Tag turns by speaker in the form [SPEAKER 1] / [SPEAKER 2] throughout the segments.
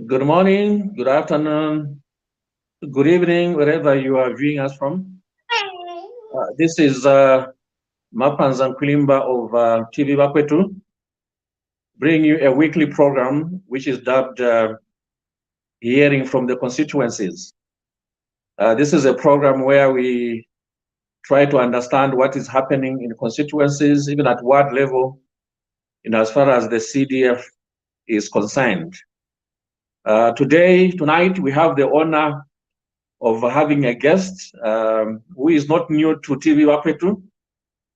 [SPEAKER 1] Good morning, good afternoon, good evening, wherever you are viewing us from. This is Mapanza Nkwilimba of TV Bakwetu, bringing you a weekly program which is dubbed Hearing from the Constituencies. This is a program where we try to understand what is happening in constituencies, even at ward level, in as far as the CDF is concerned. Tonight, we have the honor of having a guest who is not new to TV Bakwetu.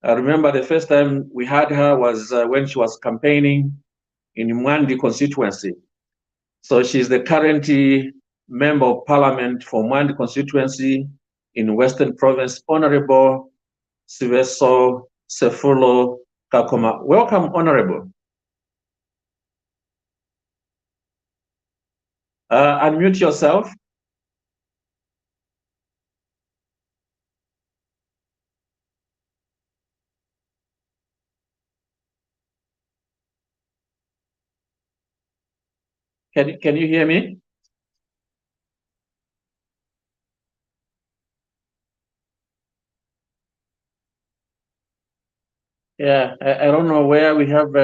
[SPEAKER 1] I remember the first time we had her was when she was campaigning in Mwandi constituency. So she's the current member of parliament for Mwandi constituency in Western Province, Honorable Sibeso Sefulo Kakoma. Welcome, Honorable. Unmute yourself. Can you hear me? Yeah, I don't know where we have.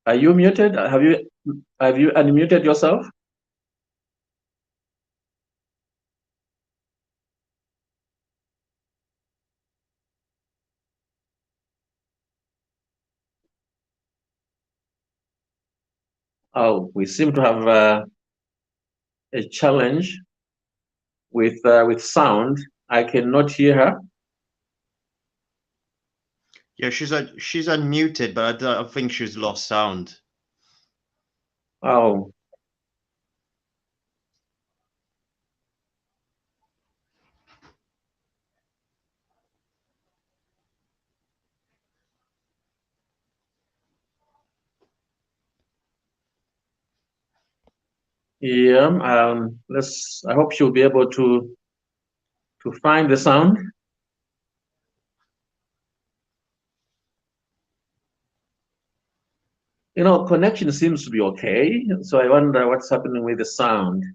[SPEAKER 1] Are you muted? Have you unmuted yourself? Oh, we seem to have a challenge with sound. I cannot hear her.
[SPEAKER 2] Yeah, she's unmuted, but I think she's lost sound.
[SPEAKER 1] Oh. Yeah, I hope she'll be able to find the sound. You know, connection seems to be okay, so I wonder what's happening with the sound.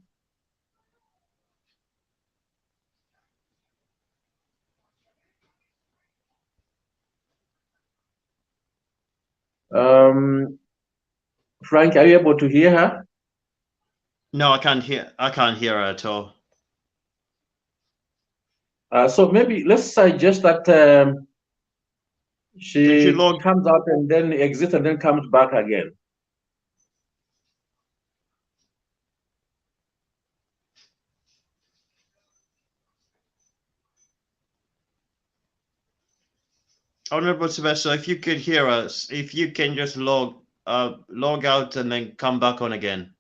[SPEAKER 1] Frank, are you able to hear her?
[SPEAKER 2] No, I can't hear her at all.
[SPEAKER 1] So maybe let's suggest that she comes out and then exits and then comes back again.
[SPEAKER 2] Honorable Sibeso, if you could hear us, if you can just log out and then come back on again.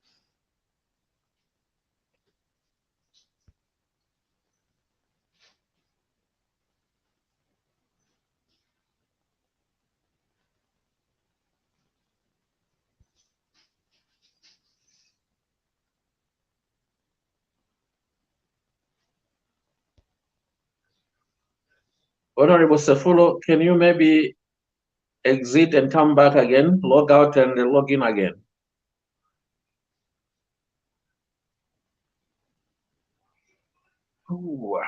[SPEAKER 1] Honorable Sefulo, can you maybe exit and come back again, log out and log in again? Ooh.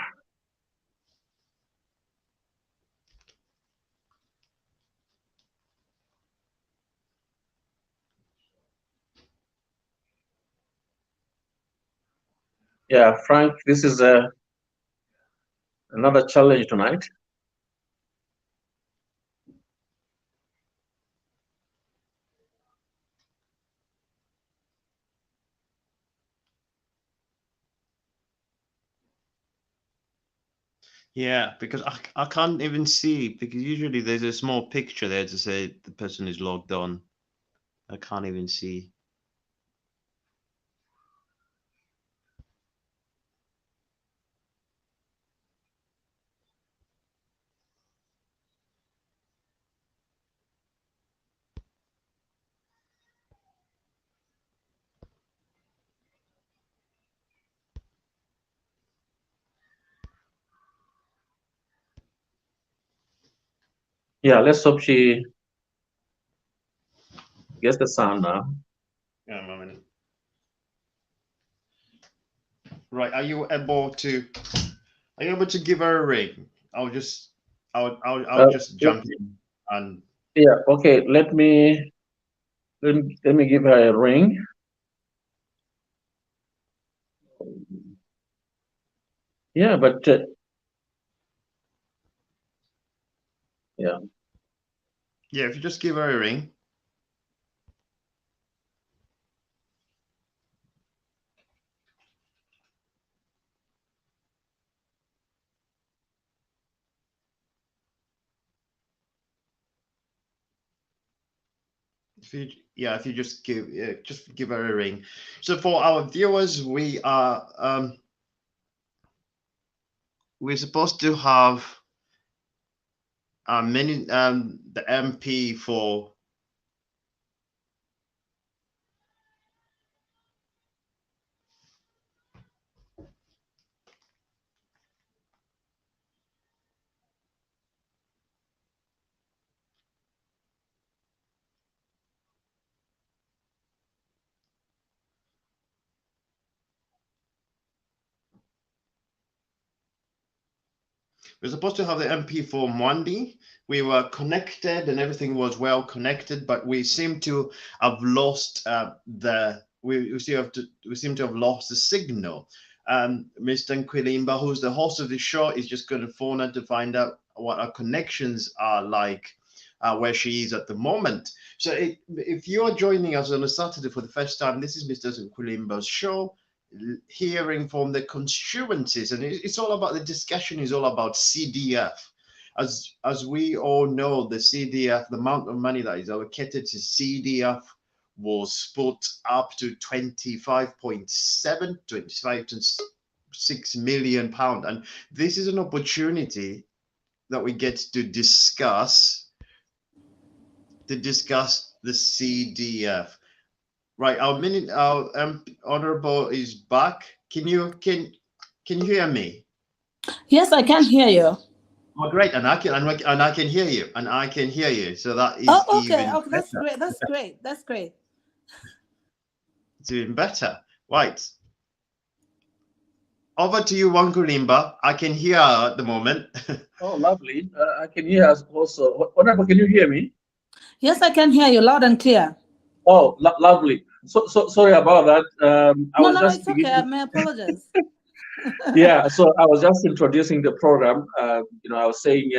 [SPEAKER 1] Yeah, Frank, this is another challenge tonight.
[SPEAKER 2] Yeah, because I can't even see, because usually there's a small picture there to say the person is logged on. I can't even see.
[SPEAKER 1] Yeah, let's hope she gets the sound now.
[SPEAKER 2] Yeah, a moment. Right, are you able to give her a ring? I'll just jump in and
[SPEAKER 1] yeah, okay, let me give her a ring. Yeah, but yeah.
[SPEAKER 2] Yeah, if you just give her a ring. If you just give her a ring. So for our viewers, we're supposed to have the MP for we're supposed to have the MP for Mwandi. We were connected and everything was well connected, but we seem to have lost we seem to have lost the signal. Mr. Nkwilimba, who's the host of the show, is just going to phone her to find out what our connections are like, where she is at the moment. So if you're joining us on a Saturday for the first time, this is Mr. Nkwilimba's show, hearing from the constituencies, and it's all about the discussion is all about CDF. As we all know, the CDF, the amount of money that is allocated to CDF was put up to 25.6 million pound, and this is an opportunity that we get to discuss the CDF. Right, our honorable is back. Can you hear me?
[SPEAKER 3] Yes, I can hear you.
[SPEAKER 2] Oh, great, and I can hear you, and I can hear you. So that is
[SPEAKER 3] okay.
[SPEAKER 2] even
[SPEAKER 3] That's
[SPEAKER 2] better.
[SPEAKER 3] great. That's great. That's great.
[SPEAKER 2] It's even better. Right. Over to you, Nkwilimba. I can hear at the moment.
[SPEAKER 1] Oh, lovely. I can hear us also. Honorable, can you hear me?
[SPEAKER 3] Yes, I can hear you loud and clear.
[SPEAKER 1] Oh, lovely. So sorry about that. I
[SPEAKER 3] No,
[SPEAKER 1] was
[SPEAKER 3] no,
[SPEAKER 1] just
[SPEAKER 3] it's okay. I may apologize.
[SPEAKER 1] yeah. So I was just introducing the program. I was saying,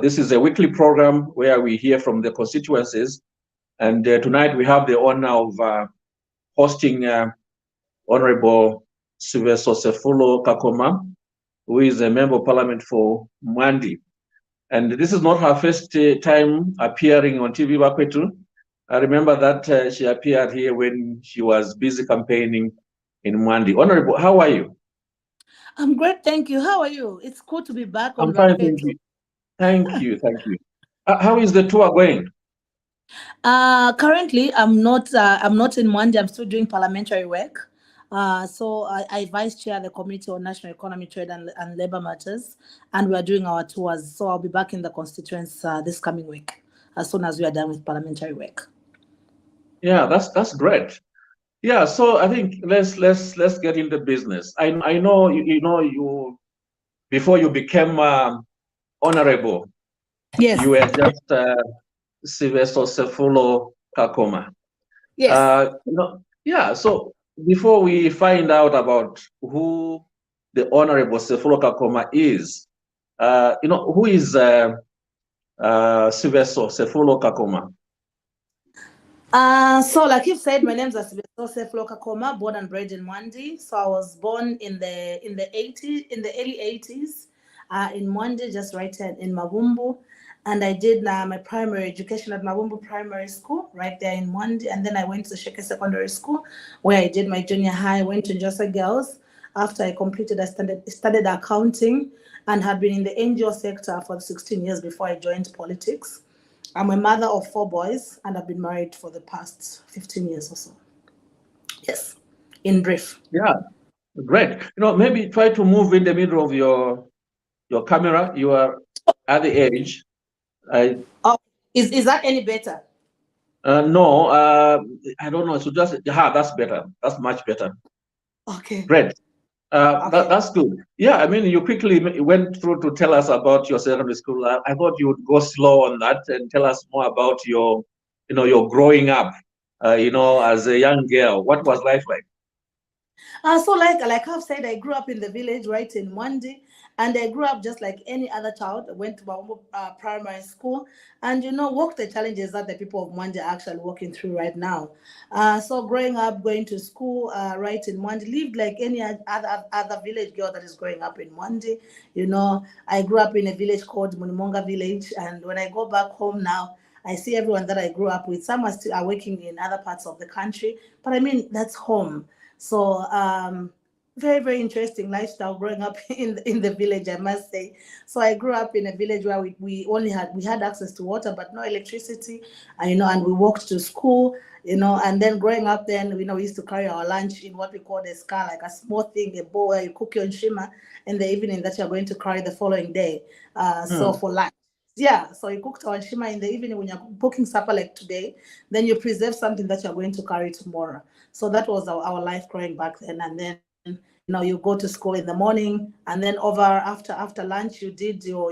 [SPEAKER 1] this is a weekly program where we hear from the constituencies, and tonight we have the honor of hosting Honorable Sibeso Sefulo Kakoma, who is a member of parliament for Mwandi. And this is not her first time appearing on TV, Bakwetu. I remember that she appeared here when she was busy campaigning in Mwandi. Honorable, how are you?
[SPEAKER 3] I'm great, thank you. How are you? It's cool to be back on
[SPEAKER 1] I'm fine, thank
[SPEAKER 3] Bakwetu.
[SPEAKER 1] you. Thank you, thank you. How is the tour going?
[SPEAKER 3] Currently, I'm not. I'm not in Mwandi. I'm still doing parliamentary work. So I vice chair the Committee on National Economy, Trade and Labor Matters, and we are doing our tours. So I'll be back in the constituents this coming week, as soon as we are done with parliamentary work.
[SPEAKER 1] Yeah, that's great. Yeah, so I think let's get into business. I know you before you became honorable,
[SPEAKER 3] Yes.
[SPEAKER 1] you were just Sibeso Sefulo Kakoma.
[SPEAKER 3] Yes.
[SPEAKER 1] Yeah. So before we find out about who the Honorable Sefulo Kakoma is, who is Sibeso Sefulo Kakoma?
[SPEAKER 3] So like you said, my name is Sefulo Kakoma, born and bred in Mwandi. So I was born in the early 80s, in Mwandi, just right here in Mavumbu. And I did my primary education at Mavumbu Primary School, right there in Mwandi. And then I went to Sheke Secondary School, where I did my junior high, went to Njosa Girls. After I completed, I studied accounting and had been in the NGO sector for 16 years before I joined politics. I'm a mother of 4 boys, and I've been married for the past 15 years or so. Yes, in brief.
[SPEAKER 1] Yeah, great. Maybe try to move in the middle of your camera. You are at the edge.
[SPEAKER 3] Oh, is that any better?
[SPEAKER 1] No, I don't know. So just that's better. That's much better.
[SPEAKER 3] Okay.
[SPEAKER 1] Great.
[SPEAKER 3] Okay.
[SPEAKER 1] That's good. Yeah, I mean, you quickly went through to tell us about your secondary school. I thought you would go slow on that and tell us more about your growing up, as a young girl. What was life like?
[SPEAKER 3] So like I've said, I grew up in the village, right in Mwandi, and I grew up just like any other child. I went to Mawumbu primary school, and walked the challenges that the people of Mwandi are actually walking through right now. So growing up, going to school, right in Mwandi, lived like any other village girl that is growing up in Mwandi. I grew up in a village called Munimonga village, and when I go back home now, I see everyone that I grew up with. Some are still working in other parts of the country, but I mean that's home. So very, very interesting lifestyle growing up in the village, I must say. So I grew up in a village where we had access to water but no electricity, and we walked to school, and then growing up then, we used to carry our lunch in what we call a scar, like a small thing, a bowl where you cook your nshima in the evening that you're going to carry the following day. So for lunch. Yeah, so you cooked our nshima in the evening when you're cooking supper like today, then you preserve something that you're going to carry tomorrow. So that was our life growing back then. And then, you go to school in the morning, and then after lunch, you did your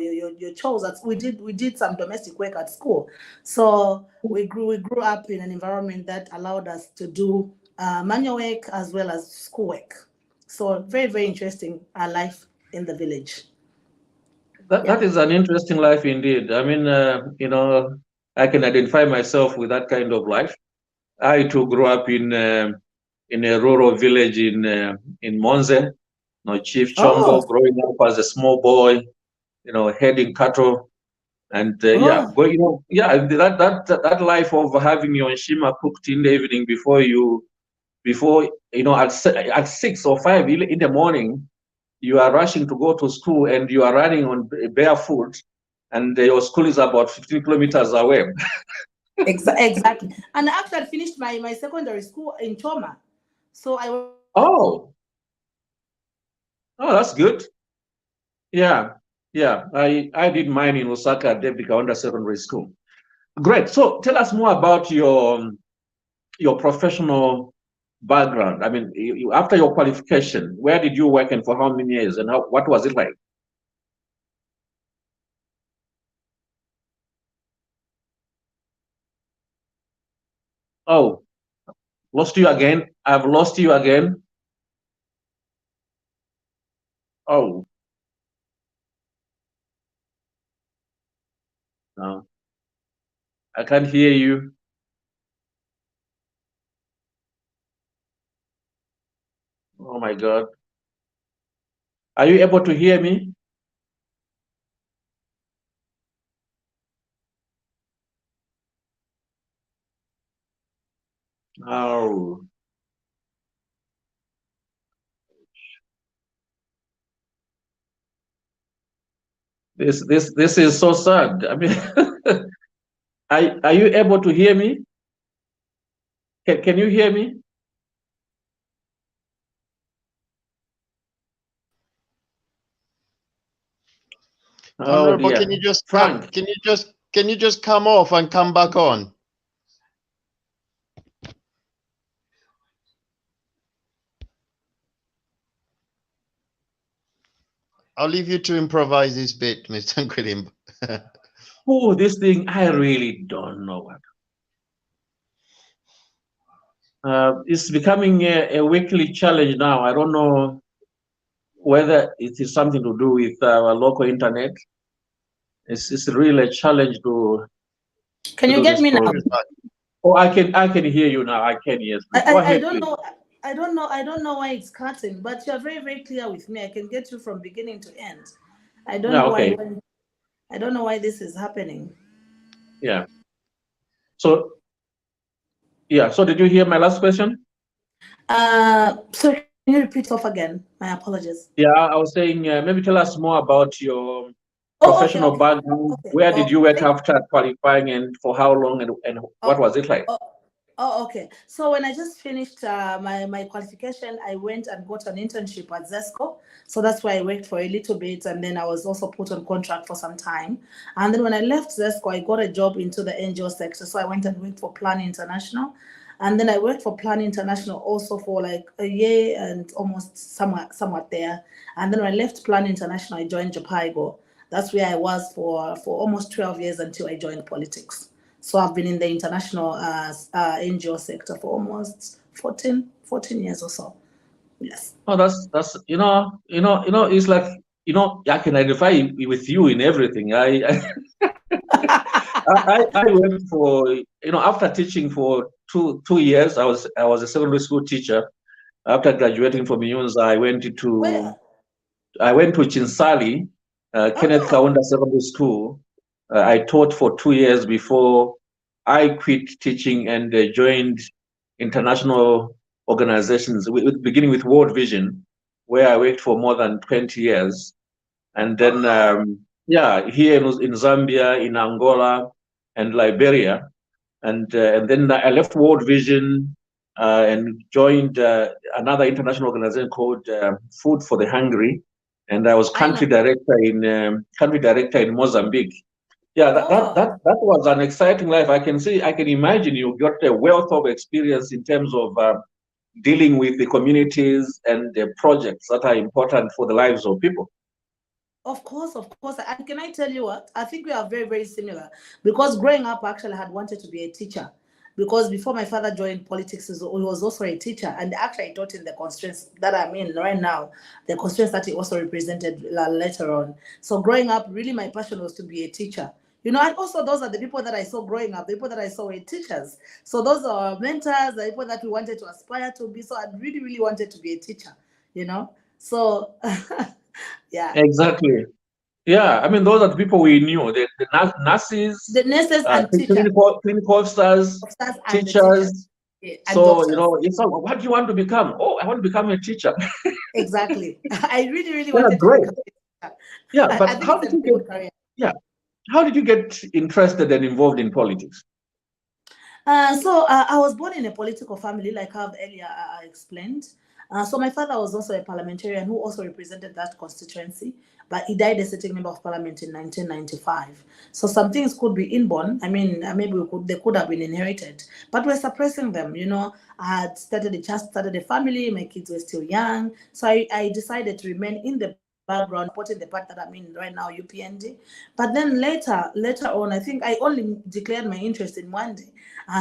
[SPEAKER 3] chores. We did some domestic work at school. So we grew up in an environment that allowed us to do manual work as well as schoolwork. So very, very interesting life in the village.
[SPEAKER 1] That is an interesting life indeed. I mean, I can identify myself with that kind of life. I too grew up in a rural village in Monze, Chief
[SPEAKER 3] Oh,
[SPEAKER 1] Chombo, growing up as a small boy, heading cattle, and
[SPEAKER 3] oh.
[SPEAKER 1] that life of having your nshima cooked in the evening before at 6 or 5 in the morning, you are rushing to go to school and you are running on barefoot, and your school is about 15 kilometers away.
[SPEAKER 3] Exactly. And I actually finished my secondary school in Choma. So
[SPEAKER 1] Oh, that's good. Yeah, yeah. I did mine in Osaka, David Kaunda Secondary School. Great. So tell us more about your professional background. I mean, after your qualification, where did you work and for how many years, and what was it like? Oh, lost you again. I've lost you again. Oh, no, I can't hear you. Oh my God. Are you able to hear me? Oh, this is so sad. I mean, are you able to hear me? Can you hear me? Oh
[SPEAKER 2] Honorable,
[SPEAKER 1] dear.
[SPEAKER 2] can you just
[SPEAKER 1] Frank.
[SPEAKER 2] can you just come off and come back on? I'll leave you to improvise this bit, Mr. Nkwilimba.
[SPEAKER 1] Oh, this thing, I really don't know what. It's becoming a weekly challenge now. I don't know whether it is something to do with our local internet. It's really a challenge to
[SPEAKER 3] Can you
[SPEAKER 1] do
[SPEAKER 3] get
[SPEAKER 1] this
[SPEAKER 3] me now?
[SPEAKER 1] program. Oh, I can hear you now. I can, yes. Please. Go
[SPEAKER 3] I
[SPEAKER 1] ahead,
[SPEAKER 3] don't
[SPEAKER 1] please.
[SPEAKER 3] know. I don't know why it's cutting, but you're very, very clear with me. I can get you from beginning to end. I don't
[SPEAKER 1] Yeah,
[SPEAKER 3] know
[SPEAKER 1] okay.
[SPEAKER 3] why. I don't know why this is happening.
[SPEAKER 1] Yeah. So, yeah. So, did you hear my last question?
[SPEAKER 3] So can you repeat off again? My apologies.
[SPEAKER 1] Yeah, I was saying maybe tell us more about your
[SPEAKER 3] Oh,
[SPEAKER 1] professional
[SPEAKER 3] okay.
[SPEAKER 1] background. Where did you work after qualifying, and for how long, and what was it like?
[SPEAKER 3] Oh, okay. So when I just finished my qualification, I went and got an internship at Zesco. So that's where I worked for a little bit, and then I was also put on contract for some time. And then when I left Zesco, I got a job into the NGO sector. So I went and worked for Plan International. And then I worked for Plan International also for like a year and almost somewhat there. And then when I left Plan International, I joined Japaigo. That's where I was for almost 12 years until I joined politics. So I've been in the international NGO sector for almost 14 years or so. Yes.
[SPEAKER 1] Oh, that's it's like I can identify with you in everything. I went for after teaching for two years. I was a secondary school teacher. After graduating from UNZA, I went to Chinsali, Kenneth Kaunda Secondary School. I taught for 2 years before I quit teaching and joined international organizations, beginning with World Vision, where I worked for more than 20 years. And then, here in Zambia, in Angola, and Liberia. And then I left World Vision and joined another international organization called Food for the Hungry. And I was country director in Mozambique. Yeah, that was an exciting life. I can imagine you got a wealth of experience in terms of dealing with the communities and the projects that are important for the lives of people.
[SPEAKER 3] Of course. And can I tell you what? I think we are very, very similar. Because growing up, actually, I had wanted to be a teacher. Because before my father joined politics, he was also a teacher. And actually, I taught in the constraints that I'm in right now, the constraints that he also represented later on. So growing up, really, my passion was to be a teacher. And also those are the people that I saw growing up, the people that I saw were teachers. So those are mentors, the people that we wanted to aspire to be. So I really, really wanted to be a teacher, So, yeah.
[SPEAKER 1] Exactly. Yeah, I mean, those are the people we knew, the nurses,
[SPEAKER 3] and
[SPEAKER 1] clinical officers, teachers. So, it's all, what do you want to become? Oh, I want to become a teacher.
[SPEAKER 3] Exactly. I really, really wanted to become a teacher.
[SPEAKER 1] Yeah, but how did you get interested and involved in politics?
[SPEAKER 3] So I was born in a political family, like I've earlier explained. So my father was also a parliamentarian who also represented that constituency, but he died a sitting member of parliament in 1995. So some things could be inborn. I mean, maybe they could have been inherited, but we're suppressing them. I had started a family. My kids were still young, so I decided to remain in the background, supporting the part that I'm in right now, UPND. But then later on, I think I only declared my interest in Mwandi.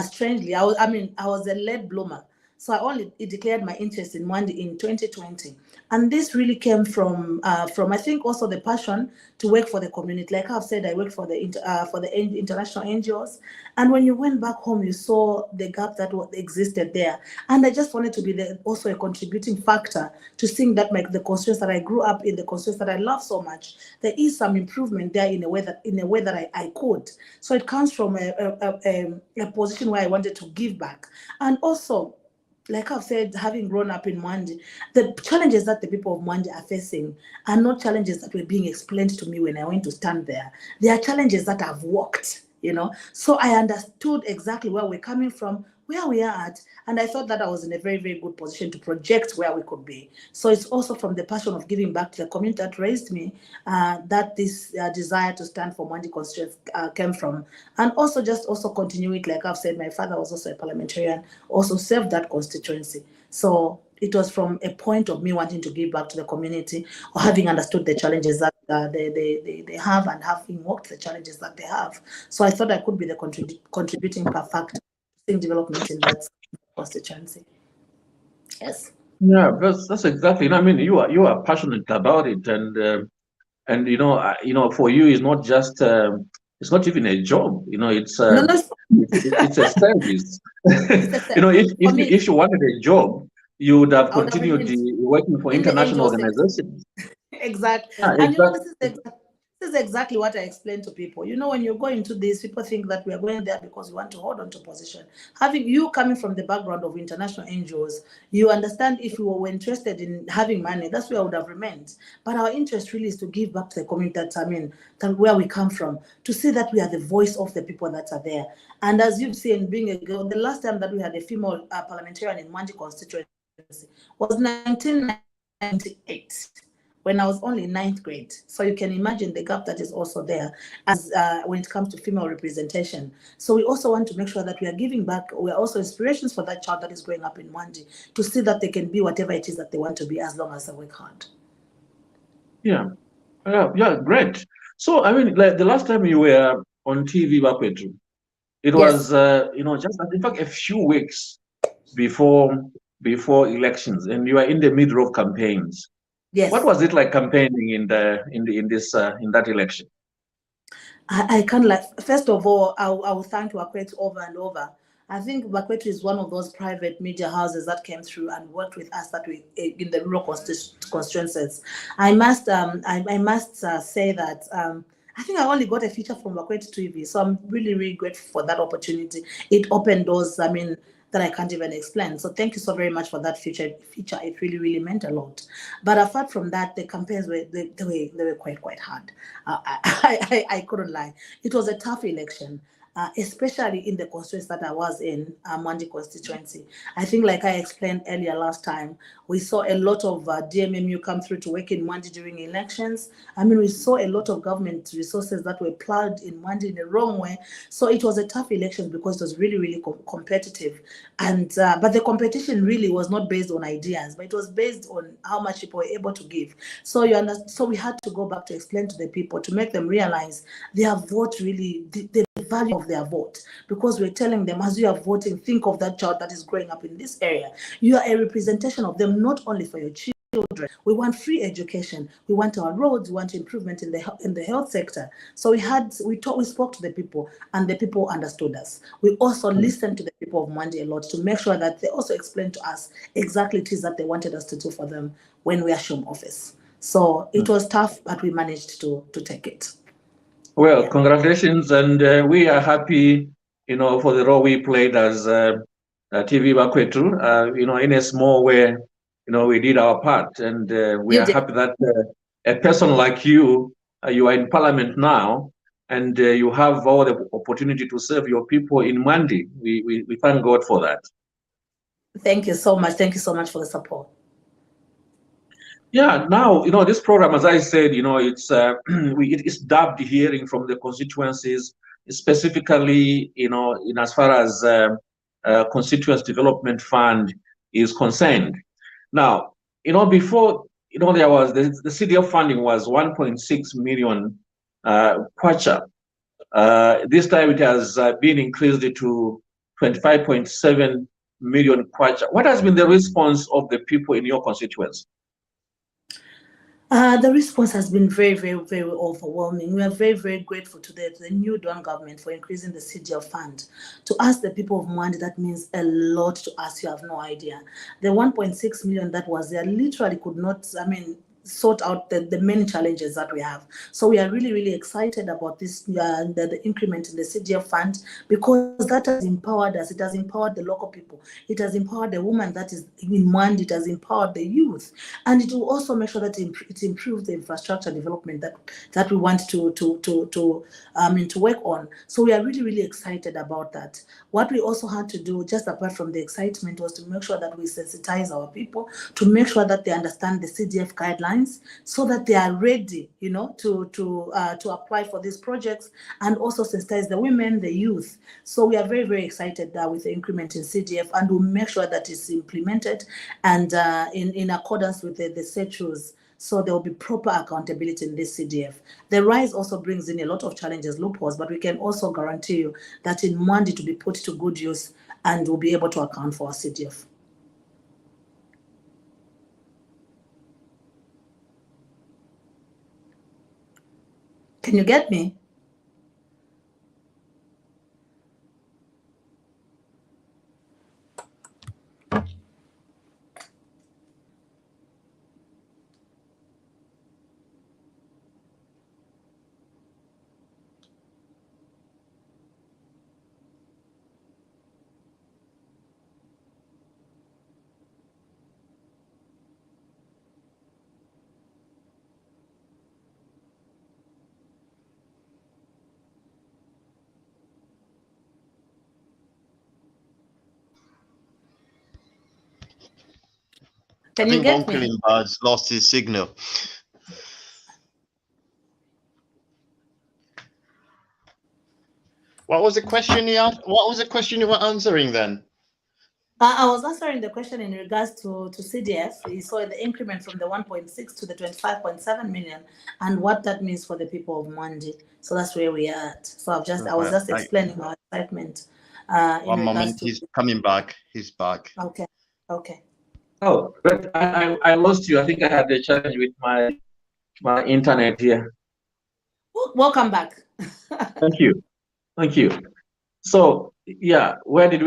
[SPEAKER 3] Strangely, I was a late bloomer. So I only declared my interest in Mwandi in 2020. And this really came from I think also the passion to work for the community. Like I've said, I worked for the international NGOs. And when you went back home, you saw the gap that existed there. And I just wanted to be also a contributing factor to seeing that the constituency that I grew up in, the constituency that I love so much, there is some improvement there in a way that I could. So it comes from a position where I wanted to give back. And also, like I've said, having grown up in Mwandi, the challenges that the people of Mwandi are facing are not challenges that were being explained to me when I went to stand there. They are challenges that I've walked, So I understood exactly where we're coming from, where we are at, and I thought that I was in a very, very good position to project where we could be. So it's also from the passion of giving back to the community that raised me that this desire to stand for Mwandi constituency came from. And also continue it, like I've said, my father was also a parliamentarian, also served that constituency. So it was from a point of me wanting to give back to the community, or having understood the challenges that they have, and having walked the challenges that they have. So I thought I could be the contributing factor in development in that constituency. Yes.
[SPEAKER 1] Yeah, that's exactly. I mean, you are passionate about it, and for you, it's not just it's not even a job. It's it's a service. If you wanted a job, you would have continued working for international organizations.
[SPEAKER 3] Exactly.
[SPEAKER 1] Yeah,
[SPEAKER 3] and this is exactly what I explain to people. When you go into this, people think that we are going there because we want to hold on to position. Having you coming from the background of international NGOs, you understand if you were interested in having money, that's where I would have remained. But our interest really is to give back to the community that where we come from, to see that we are the voice of the people that are there. And as you've seen, being a girl, the last time that we had a female parliamentarian in Mwandi constituency was 1998. When I was only in 9th grade. So you can imagine the gap that is also there as when it comes to female representation. So we also want to make sure that we are giving back. We are also inspirations for that child that is growing up in Mwandi to see that they can be whatever it is that they want to be, as long as they work hard.
[SPEAKER 1] Yeah, great. So, I mean, like the last time you were on TV, Bakwetu, it was, just in fact a few weeks before elections, and you are in the middle of campaigns.
[SPEAKER 3] Yes.
[SPEAKER 1] What was it like campaigning in that election?
[SPEAKER 3] I can't first of all, I will thank Bakwetu over and over. I think Bakwetu is one of those private media houses that came through and worked with us in the rural constituencies. I must say that I think I only got a feature from Bakwetu TV, so I'm really, really grateful for that opportunity. It opened doors, that I can't even explain. So thank you so very much for that feature. It really, really meant a lot. But apart from that, the campaigns were quite hard. I couldn't lie. It was a tough election. Especially in the constituency that I was in, Mwandi constituency. I think, like I explained earlier last time, we saw a lot of DMMU come through to work in Mwandi during elections. We saw a lot of government resources that were plugged in Mwandi in the wrong way. So it was a tough election because it was really, really competitive. And but the competition really was not based on ideas, but it was based on how much people were able to give. So so we had to go back to explain to the people, to make them realize their vote really, the value of their vote, because we're telling them, as you are voting, think of that child that is growing up in this area. You are a representation of them, not only for your children. We want free education. We want our roads. We want improvement in the health sector. So we spoke to the people, and the people understood us. We also listened to the people of Mwandi a lot to make sure that they also explained to us exactly what it is that they wanted us to do for them when we assumed office. So it was tough, but we managed to take it.
[SPEAKER 1] Well, congratulations, and we are happy, for the role we played as TV Bakwetu, in a small way, we did our part, and we are happy that a person like you, you are in parliament now, and you have all the opportunity to serve your people in Mwandi. We thank God for that.
[SPEAKER 3] Thank you so much. Thank you so much for the support.
[SPEAKER 1] Yeah, now, this program, as I said, it is dubbed Hearing from the Constituencies, specifically, in as far as Constituency Development Fund is concerned. Now, before there was the CDF funding was 1.6 million kwacha. This time it has been increased to 25.7 million kwacha. What has been the response of the people in your constituency?
[SPEAKER 3] The response has been very, very, very overwhelming. We are very, very grateful to the new Dawn government for increasing the CDF fund. To us, the people of Mwandi, that means a lot to us. You have no idea. The 1.6 million that was there literally could not, sort out the many challenges that we have. So we are really, really excited about this, the increment in the CDF fund, because that has empowered us. It has empowered the local people. It has empowered the woman that is in Mwandi. It has empowered the youth. And it will also make sure that it improves the infrastructure development that we want to work on. So we are really, really excited about that. What we also had to do, just apart from the excitement, was to make sure that we sensitize our people, to make sure that they understand the CDF guidelines, so that they are ready, to apply for these projects, and also sensitize the women, the youth. So we are very, very excited with the increment in CDF, and we'll make sure that it's implemented and in accordance with the statutes. So there will be proper accountability in this CDF. The rise also brings in a lot of challenges, loopholes, but we can also guarantee you that in Mwandi to be put to good use, and we'll be able to account for our CDF. Can you get me? Can you get me?
[SPEAKER 2] Nkwilimba has lost his signal. What was the question you asked? What was the question you were answering then?
[SPEAKER 3] I was answering the question in regards to CDF. You saw the increment from the 1.6 to the 25.7 million, and what that means for the people of Mwandi. So that's where we are at. So I was just explaining our excitement.
[SPEAKER 2] One moment, he's coming back. He's back.
[SPEAKER 3] Okay.
[SPEAKER 1] Oh, but I lost you. I think I had a challenge with my internet here.
[SPEAKER 3] Welcome back.
[SPEAKER 1] Thank you. So yeah, where did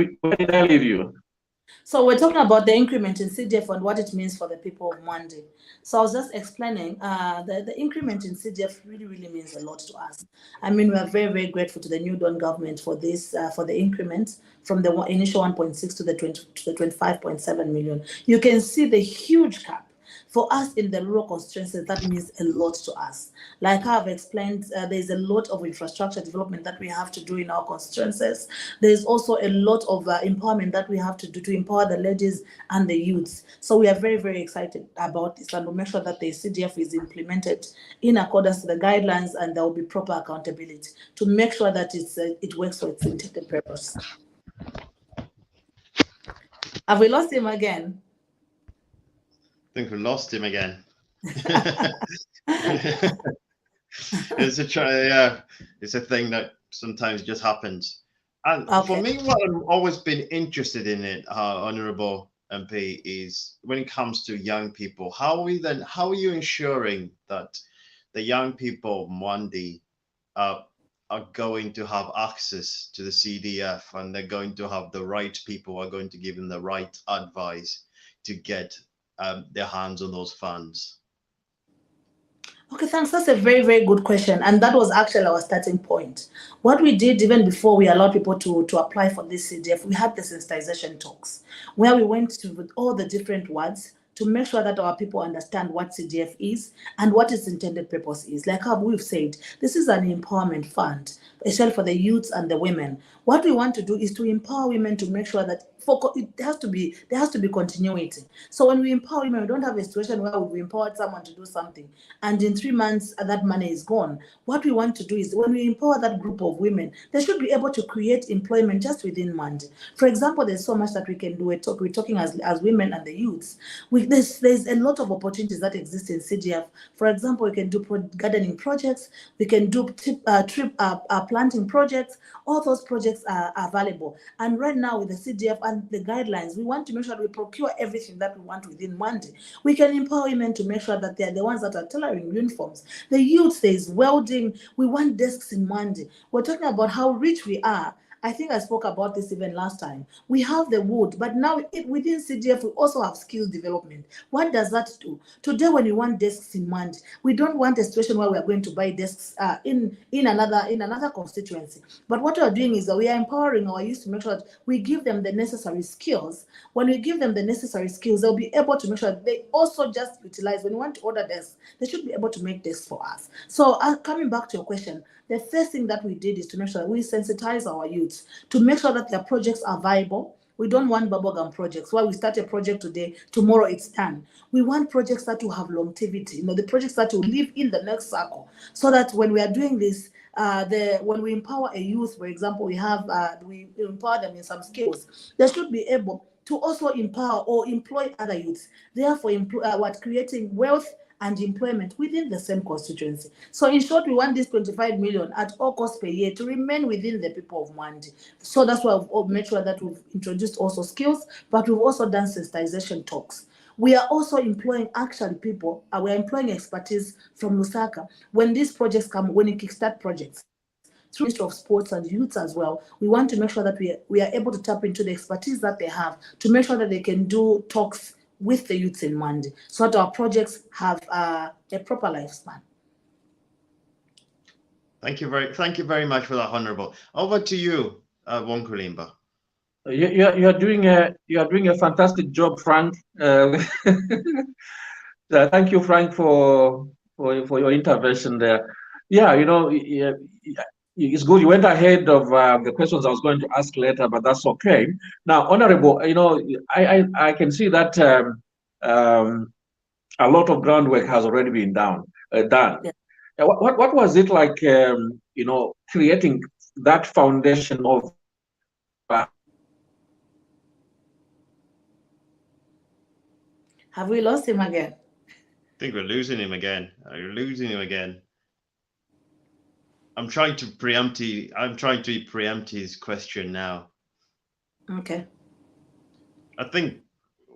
[SPEAKER 1] I leave you?
[SPEAKER 3] So we're talking about the increment in CDF and what it means for the people of Mwandi. So I was just explaining the increment in CDF really, really means a lot to us. We are very, very grateful to the new Dawn government for this, for the increment from the initial 1.6 to the 25.7 million. You can see the huge gap. For us in the rural constituencies, that means a lot to us. Like I've explained, there's a lot of infrastructure development that we have to do in our constituencies. There's also a lot of empowerment that we have to do to empower the ladies and the youths. So we are very, very excited about this, and we'll make sure that the CDF is implemented in accordance to the guidelines, and there will be proper accountability to make sure that it works for its intended purpose. Have we lost him again?
[SPEAKER 2] I think we lost him again. It's a thing that sometimes just happens. And for me, what I've always been interested in it, Honorable MP, is when it comes to young people, how are you ensuring that the young people of Mwandi are going to have access to the CDF, and they're going to have the right people who are going to give them the right advice to get their hands on those funds?
[SPEAKER 3] Okay, thanks. That's a very, very good question. And that was actually our starting point. What we did even before we allowed people to apply for this CDF, we had the sensitization talks where we went to with all the different words to make sure that our people understand what CDF is and what its intended purpose is. Like how we've said, this is an empowerment fund, especially for the youths and the women. What we want to do is to empower women to make sure that there has to be continuity. So when we empower women, we don't have a situation where we empowered someone to do something and in 3 months that money is gone. What we want to do is when we empower that group of women, they should be able to create employment just within Mwandi. For example, there's so much that we can do. We're talking as women and the youths. There's a lot of opportunities that exist in CGF. For example, we can do gardening projects, we can do planting projects. All those projects are available. And right now with the CGF and the guidelines, we want to make sure that we procure everything that we want within Mwandi. We can empower women to make sure that they are the ones that are tailoring uniforms. The youth, there's welding. We want desks in Mwandi. We're talking about how rich we are. I think I spoke about this even last time. We have the wood, but now within CGF, we also have skill development. What does that do? Today, when we want desks in Mwandi, we don't want a situation where we are going to buy desks in another constituency. But what we are doing is that we are empowering our youth to make sure that we give them the necessary skills. When we give them the necessary skills, they'll be able to make sure that they also just utilize. When we want to order desks, they should be able to make desks for us. So coming back to your question, the first thing that we did is to make sure that we sensitize our youths to make sure that their projects are viable. We don't want bubblegum projects where we start a project today, tomorrow it's done. We want projects that will have longevity, the projects that will live in the next cycle, so that when we are doing this, when we empower a youth, for example, we empower them in some skills, they should be able to also empower or employ other youths, therefore creating wealth and employment within the same constituency. So in short, we want this 25 million at all costs per year to remain within the people of Mwandi. So that's why we've made sure that we've introduced also skills, but we've also done sensitization talks. We are also employing people, we are employing expertise from Lusaka. When these projects come, when you kickstart projects, through the Ministry of Sports and Youth as well, we want to make sure that we are able to tap into the expertise that they have to make sure that they can do talks with the youths in Mwandi, so that our projects have a proper lifespan.
[SPEAKER 2] Thank you very much for that, Honourable. Over to you, Nkwilimba.
[SPEAKER 1] You are doing a fantastic job, Frank. Thank you, Frank, for your intervention there. Yeah, it's good. You went ahead of the questions I was going to ask later, but that's okay. Now, Honourable, I can see that a lot of groundwork has already been done.
[SPEAKER 3] Yeah.
[SPEAKER 1] What was it like, creating that foundation of?
[SPEAKER 3] Have we lost him again?
[SPEAKER 2] I think we're losing him again. I'm trying to preempt his question now.
[SPEAKER 3] Okay.
[SPEAKER 2] I think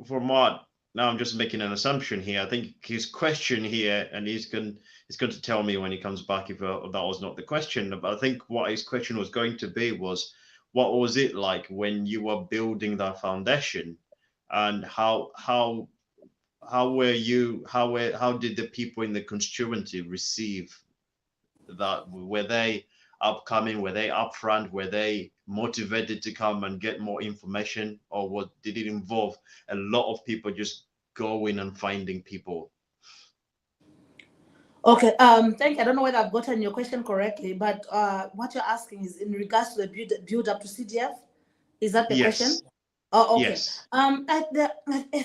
[SPEAKER 2] for Mart, now I'm just making an assumption here. I think his question here, and he's going to tell me when he comes back if that was not the question. But I think what his question was going to be was, what was it like when you were building that foundation, and how did the people in the constituency receive that? Were they upcoming? Were they upfront? Were they motivated to come and get more information, or did it involve a lot of people just going and finding people?
[SPEAKER 3] Okay, thank you. I don't know whether I've gotten your question correctly, but what you're asking is in regards to the build up to CGF. Is that the question? Oh, okay.
[SPEAKER 2] Yes.
[SPEAKER 3] I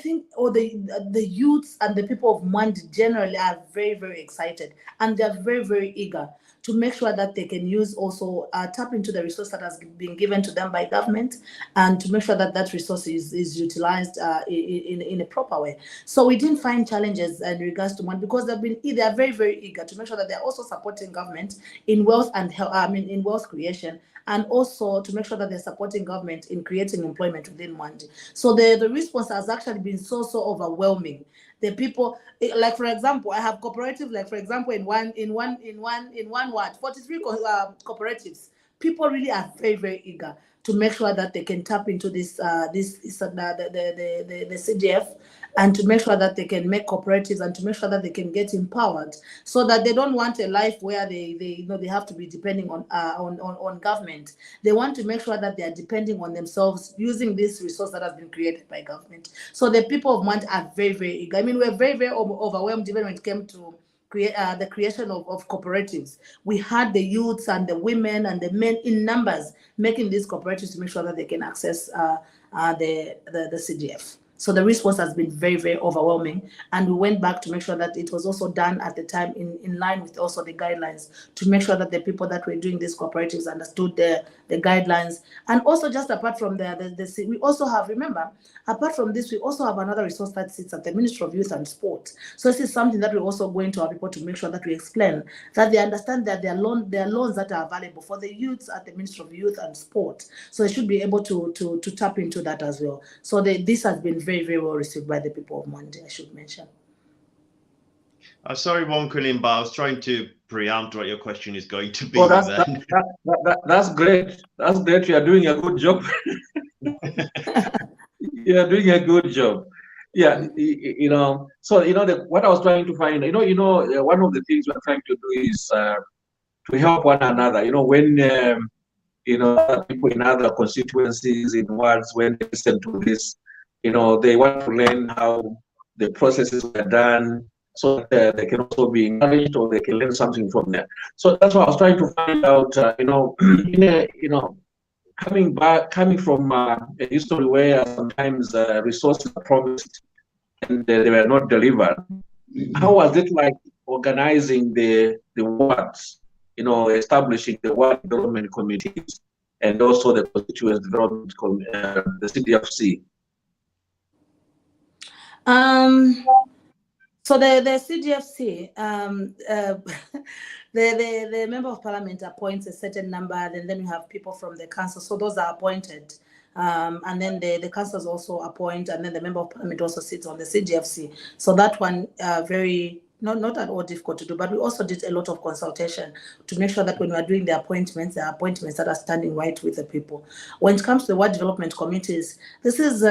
[SPEAKER 3] think the youths and the people of Mwandi generally are very, very excited, and they're very, very eager to make sure that they can use also tap into the resource that has been given to them by government, and to make sure that that resource is utilized in a proper way. So we didn't find challenges in regards to Mwandi, because they are very, very eager to make sure that they're also supporting government in wealth and in wealth creation, and also to make sure that they're supporting government in creating employment within Mwandi. So the response has actually been so overwhelming. The people, like for example, I have cooperatives, like for example, in one ward, 43 cooperatives. People really are very, very eager to make sure that they can tap into the CGF, and to make sure that they can make cooperatives, and to make sure that they can get empowered, so that they don't want a life where they have to be depending on government. They want to make sure that they are depending on themselves using this resource that has been created by government. So the people of Mwandi are very, very eager. I mean, we're very, very overwhelmed even when it came to the creation of cooperatives. We had the youths and the women and the men in numbers making these cooperatives to make sure that they can access the CDF. So the response has been very, very overwhelming. And we went back to make sure that it was also done at the time in line with also the guidelines, to make sure that the people that were doing these cooperatives understood the guidelines. And also, just apart from we also have, remember, apart from this, we also have another resource that sits at the Ministry of Youth and Sport. So this is something that we're also going to our people to make sure that we explain, that they understand that there are loans that are available for the youths at the Ministry of Youth and Sport. So they should be able to tap into that as well. So this has been very, very well received by the people of Mwandi, I should mention.
[SPEAKER 2] Sorry, Nkwilimba, I was trying to preempt what your question is going to be.
[SPEAKER 1] Oh, that's great. That's great. You are doing a good job. You are doing a good job. Yeah, So what I was trying to find, one of the things we're trying to do is to help one another. When people in other constituencies, in wards, when they listen to this, they want to learn how the processes were done, so that they can also be encouraged, or they can learn something from there. So that's what I was trying to find out. Coming from a history where sometimes resources are promised and they were not delivered. How was it like organizing the wards? Establishing the ward development committees and also the constituent development the CDFC.
[SPEAKER 3] So the CDFC, the member of parliament appoints a certain number, and then you have people from the council. So those are appointed. And then the councils also appoint, and then the member of parliament also sits on the CDFC. So that one, not at all difficult to do, but we also did a lot of consultation to make sure that when we are doing the appointments that are standing right with the people. When it comes to the ward development committees, this is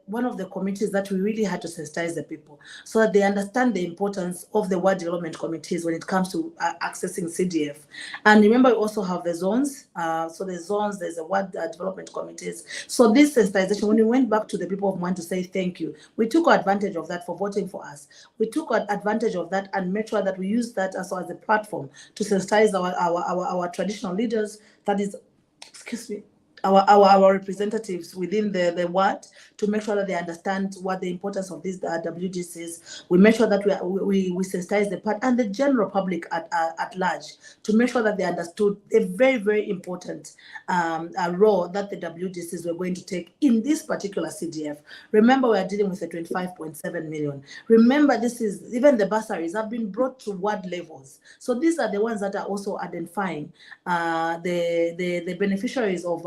[SPEAKER 3] one of the committees that we really had to sensitize the people so that they understand the importance of the ward development committees when it comes to accessing CDF. And remember, we also have the zones. So the zones, there's a ward development committees. So this sensitization, when we went back to the people of Mwandi to say thank you, we took advantage of that for voting for us. We took advantage of that and make sure that we use that as a platform to sensitize our traditional leaders, that is, excuse me, our representatives within the ward, to make sure that they understand what the importance of these WDCs. We make sure that we sensitize the part and the general public at large, to make sure that they understood a very, very important role that the WDCs were going to take in this particular CDF. Remember, we are dealing with a 25.7 million. Remember, this is, even the bursaries have been brought to ward levels. So these are the ones that are also identifying the beneficiaries of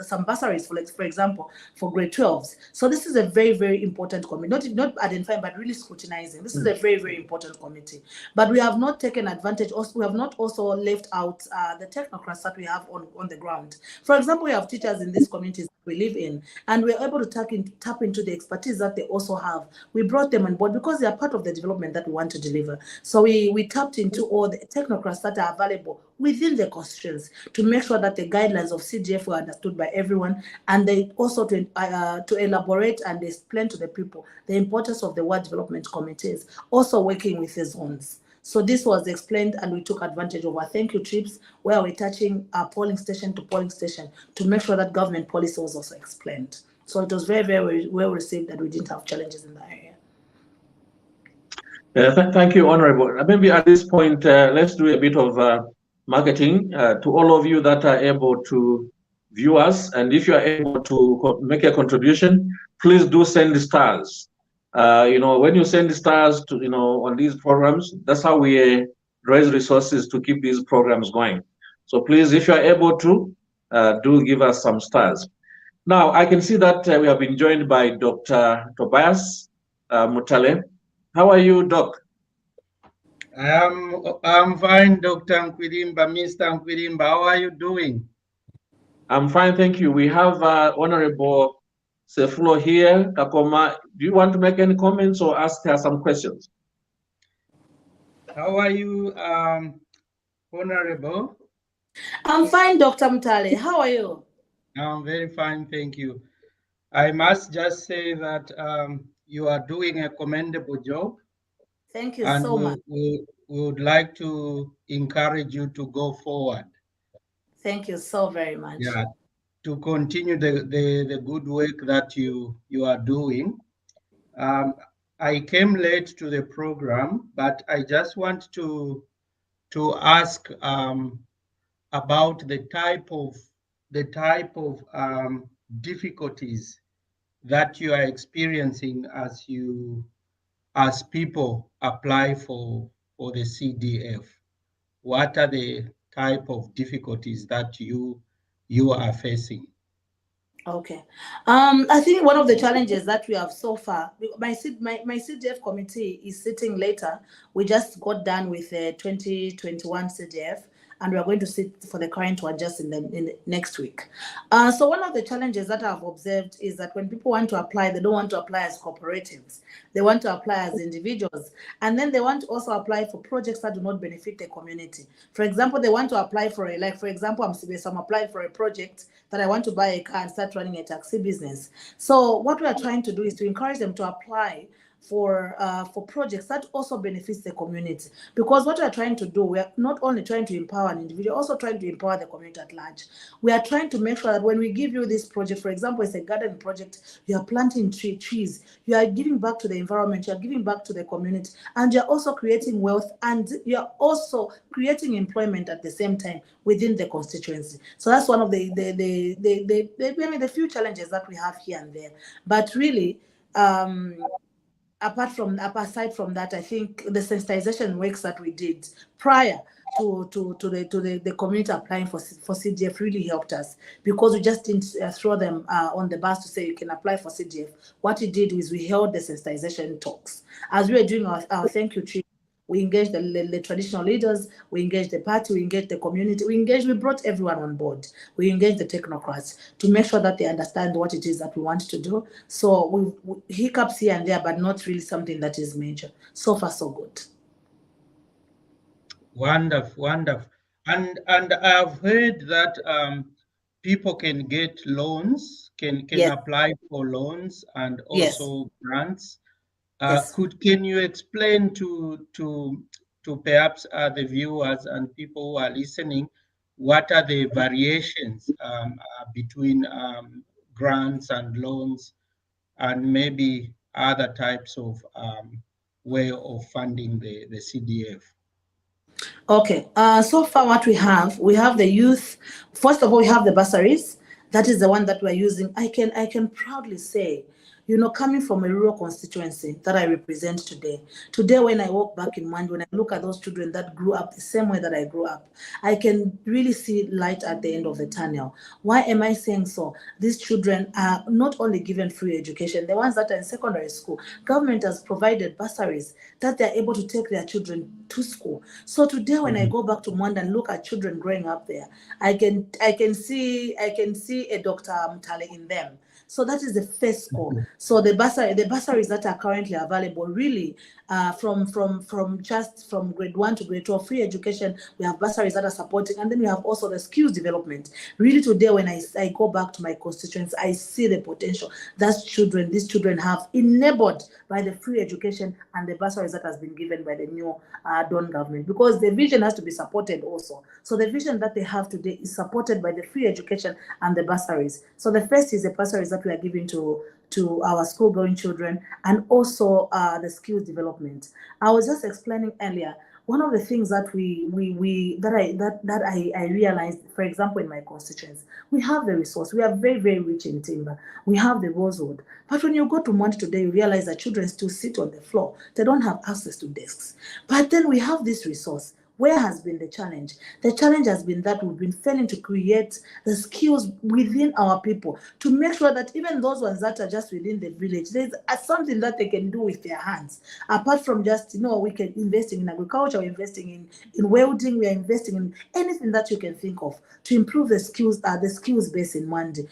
[SPEAKER 3] some bursaries, for example, for grade 12s. So this is a very, very important committee, not identifying, but really scrutinizing. This is a very, very important committee. But we have not taken advantage, also, we have not also left out the technocrats that we have on the ground. For example, we have teachers in these communities we live in, and we're able to tap into the expertise that they also have. We brought them on board because they are part of the development that we want to deliver. So we tapped into all the technocrats that are available within the constituents to make sure that the guidelines of CDF were understood by everyone, and they also to elaborate and explain to the people the importance of the ward development committees, also working with the zones. So this was explained, and we took advantage of our thank you trips, where we're touching our polling station to polling station to make sure that government policy was also explained. So it was very, very well received, that we didn't have challenges in that area.
[SPEAKER 1] Thank you, Honorable. Maybe at this point, let's do a bit of marketing to all of you that are able to view us. And if you are able to make a contribution, please do send the stars. When you send the stars to, on these programs, that's how we raise resources to keep these programs going. So please, if you are able to, do give us some stars. Now, I can see that we have been joined by Dr. Tobias Mutale. How are you, Doc?
[SPEAKER 4] I'm fine, Dr. Nkwilimba, Mr. Nkwilimba. How are you doing?
[SPEAKER 1] I'm fine, thank you. We have Honorable Sefulo here, Kakoma. Do you want to make any comments or ask her some questions?
[SPEAKER 4] How are you, Honorable?
[SPEAKER 3] I'm fine, Dr. Mutale. How are you?
[SPEAKER 4] I'm very fine, thank you. I must just say that you are doing a commendable job.
[SPEAKER 3] Thank you so much.
[SPEAKER 4] We would like to encourage you to go forward.
[SPEAKER 3] Thank you so very much.
[SPEAKER 4] Yeah. continue the good work that you are doing. I came late to the program, but I just want to ask about the type of difficulties that you are experiencing as people apply for the CDF. What are the type of difficulties that you are facing?
[SPEAKER 3] Okay. I think one of the challenges that we have so far, my CDF committee is sitting later. We just got done with the 2021 CDF, and we are going to sit for the current one just in the next week. So one of the challenges that I've observed is that when people want to apply, they don't want to apply as cooperatives. They want to apply as individuals. And then they want to also apply for projects that do not benefit the community. For example, they want to apply for for example, I'm Sibeso, I'm applying for a project that I want to buy a car and start running a taxi business. So what we are trying to do is to encourage them to apply for projects that also benefits the community. Because what we are trying to do, we are not only trying to empower an individual, also trying to empower the community at large. We are trying to make sure that when we give you this project, for example, it's a garden project, you are planting trees, you are giving back to the environment, you are giving back to the community, and you're also creating wealth, and you're also creating employment at the same time within the constituency. So that's one of the few challenges that we have here and there. But really, aside from that, I think the sensitization works that we did prior to the community applying for CDF really helped us, because we just didn't throw them on the bus to say you can apply for CDF. What we did is we held the sensitization talks. As we were doing our thank you trip, we engaged the traditional leaders, we engaged the party, we engaged the community, we brought everyone on board. We engaged the technocrats to make sure that they understand what it is that we want to do. So we hiccups here and there, but not really something that is major. So far, so good.
[SPEAKER 4] Wonderful. And I've heard that people can get loans, can
[SPEAKER 3] Yes.
[SPEAKER 4] apply for loans and also grants.
[SPEAKER 3] Yes.
[SPEAKER 4] Can you explain to perhaps the viewers and people who are listening, what are the variations between grants and loans, and maybe other types of way of funding the CDF?
[SPEAKER 3] Okay. So far, what we have the youth. First of all, we have the bursaries. That is the one that we're using. I can proudly say, coming from a rural constituency that I represent today, when I walk back in Mwandi, when I look at those children that grew up the same way that I grew up, I can really see light at the end of the tunnel. Why am I saying so? These children are not only given free education, the ones that are in secondary school, government has provided bursaries that they're able to take their children to school. So today, when I go back to Mwandi and look at children growing up there, I can see a Dr. Mtale in them. So that is the first score. So the bursaries that are currently available, really, from grade 1 to grade 12, free education, we have bursaries that are supporting, and then we have also the skills development. Really, today when I go back to my constituents, I see the potential that these children have enabled by the free education and the bursaries that has been given by the new Don government, because the vision has to be supported also. So the vision that they have today is supported by the free education and the bursaries. So the first is the bursaries that we are giving to our school-going children, and also the skills development. I was just explaining earlier, one of the things that I realized, for example, in my constituents, we have the resource. We are very, very rich in timber. We have the rosewood. But when you go to Mwandi today, you realize that children still sit on the floor. They don't have access to desks. But then we have this resource. Where has been the challenge? The challenge has been that we've been failing to create the skills within our people to make sure that even those ones that are just within the village, there's something that they can do with their hands. Apart from just, we can investing in agriculture, we're investing in welding, we're investing in anything that you can think of to improve the skills base in Mwandi.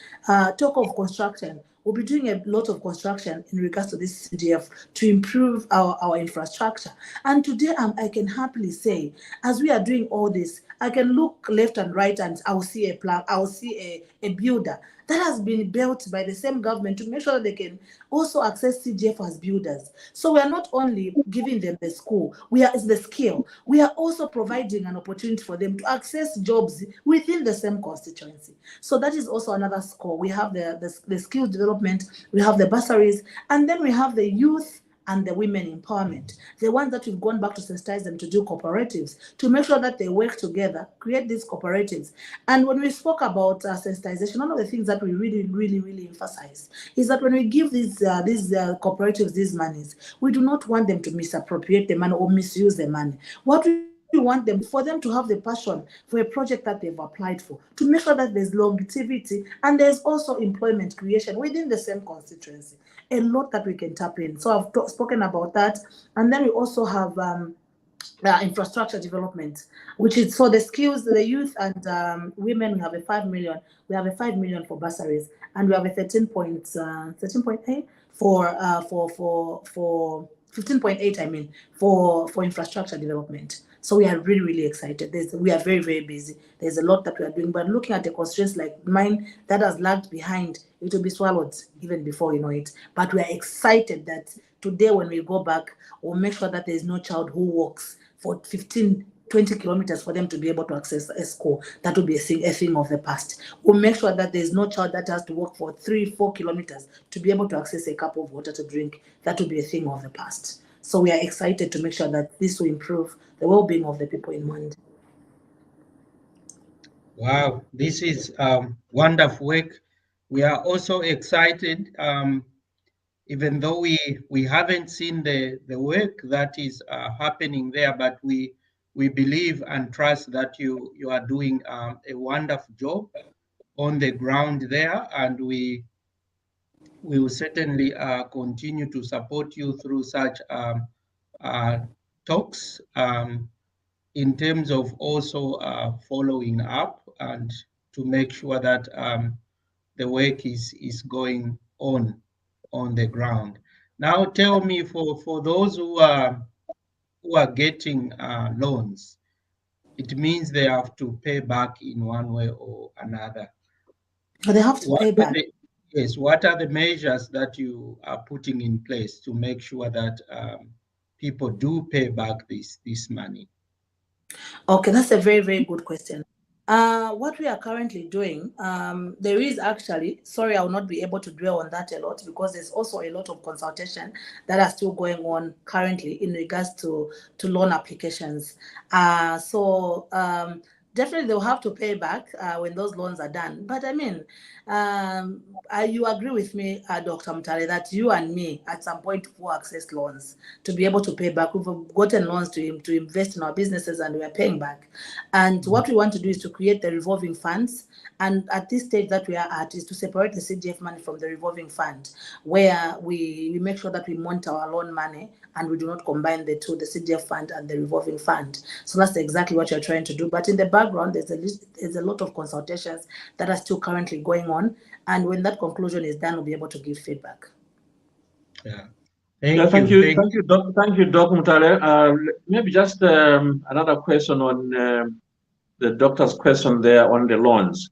[SPEAKER 3] Talk of construction. We'll be doing a lot of construction in regards to this CDF to improve our infrastructure. And today, I can happily say, as we are doing all this, I can look left and right and I'll see a plan, I'll see a builder that has been built by the same government to make sure that they can also access CGF as builders. So we are not only giving them the school, it's the skill. We are also providing an opportunity for them to access jobs within the same constituency. So that is also another score. We have the skills development, we have the bursaries, and then we have the youth and the women empowerment, the ones that we've gone back to sensitize them to do cooperatives, to make sure that they work together, create these cooperatives. And when we spoke about sensitization, one of the things that we really emphasize is that when we give these cooperatives these monies, we do not want them to misappropriate the money or misuse the money. What we want them for them to have the passion for a project that they've applied for, to make sure that there's longevity and there's also employment creation within the same constituency. A lot that we can tap in. So I've spoken about that. And then we also have infrastructure development, which is for the skills, the youth and women. We have a 5 million. We have a 5 million for bursaries, and we have a 13.8 for 15.8. I mean for infrastructure development. So we are really excited. We are very busy. There's a lot that we are doing, but looking at a constraints like mine that has lagged behind, it will be swallowed even before you know it. But we are excited that today when we go back, we'll make sure that there is no child who walks for 15, 20 kilometers for them to be able to access a school. That will be a thing of the past. We'll make sure that there's no child that has to walk for 3-4 kilometers to be able to access a cup of water to drink. That will be a thing of the past. So we are excited to make sure that this will improve the well-being of the people in Mwandi.
[SPEAKER 4] Wow, this is wonderful work. We are also excited, even though we haven't seen the work that is happening there, but we believe and trust that you are doing a wonderful job on the ground there, and we will certainly continue to support you through such talks in terms of also following up and to make sure that the work is going on the ground. Now tell me, for those who are getting loans, it means they have to pay back in one way or another.
[SPEAKER 3] But they have to pay back.
[SPEAKER 4] Yes, what are the measures that you are putting in place to make sure that people do pay back this money?
[SPEAKER 3] Okay, that's a very good question. What we are currently doing, there is actually, sorry, I will not be able to dwell on that a lot because there's also a lot of consultation that are still going on currently in regards to loan applications. So definitely they'll have to pay back when those loans are done. But I mean, you agree with me, Dr. Mutale, that you and me at some point will access loans to be able to pay back. We've gotten loans to invest in our businesses and we are paying back. And what we want to do is to create the revolving funds. And at this stage that we are at is to separate the CGF money from the revolving fund, where we make sure that we monitor our loan money and we do not combine the two, the CGF fund and the revolving fund. So that's exactly what you're trying to do. But in the background, there's a lot of consultations that are still currently going on. And when that conclusion is done, we'll be able to give feedback.
[SPEAKER 4] Yeah.
[SPEAKER 1] Thank you, Dr. Mutale. Maybe just another question on the doctor's question there on the loans.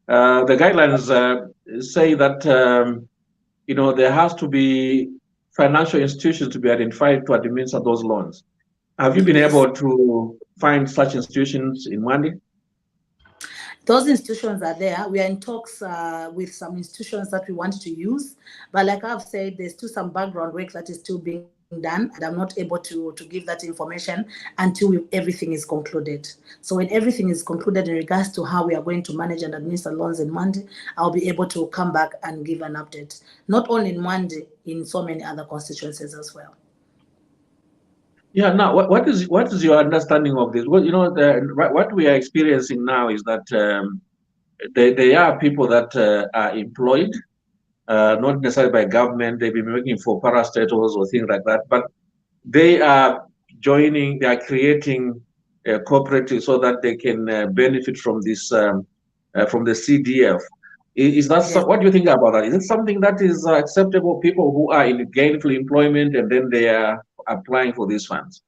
[SPEAKER 1] The guidelines say that there has to be financial institutions to be identified to administer those loans. Have you been able to find such institutions in Mwandi?
[SPEAKER 3] Those institutions are there. We are in talks with some institutions that we want to use. But like I've said, there's still some background work that is still being done, and I'm not able to give that information until everything is concluded. So when everything is concluded in regards to how we are going to manage and administer loans in Mwandi, I'll be able to come back and give an update, not only in Mwandi, in so many other constituencies as well.
[SPEAKER 1] Yeah. Now, what is your understanding of this? Well, what we are experiencing now is that there are people that are employed, not necessarily by government. They've been working for parastatals or things like that, but they are joining. They are creating a cooperative so that they can benefit from this from the CDF. Is that what do you think about that? Is it something that is acceptable? People who are in gainful employment and then they are applying for these funds?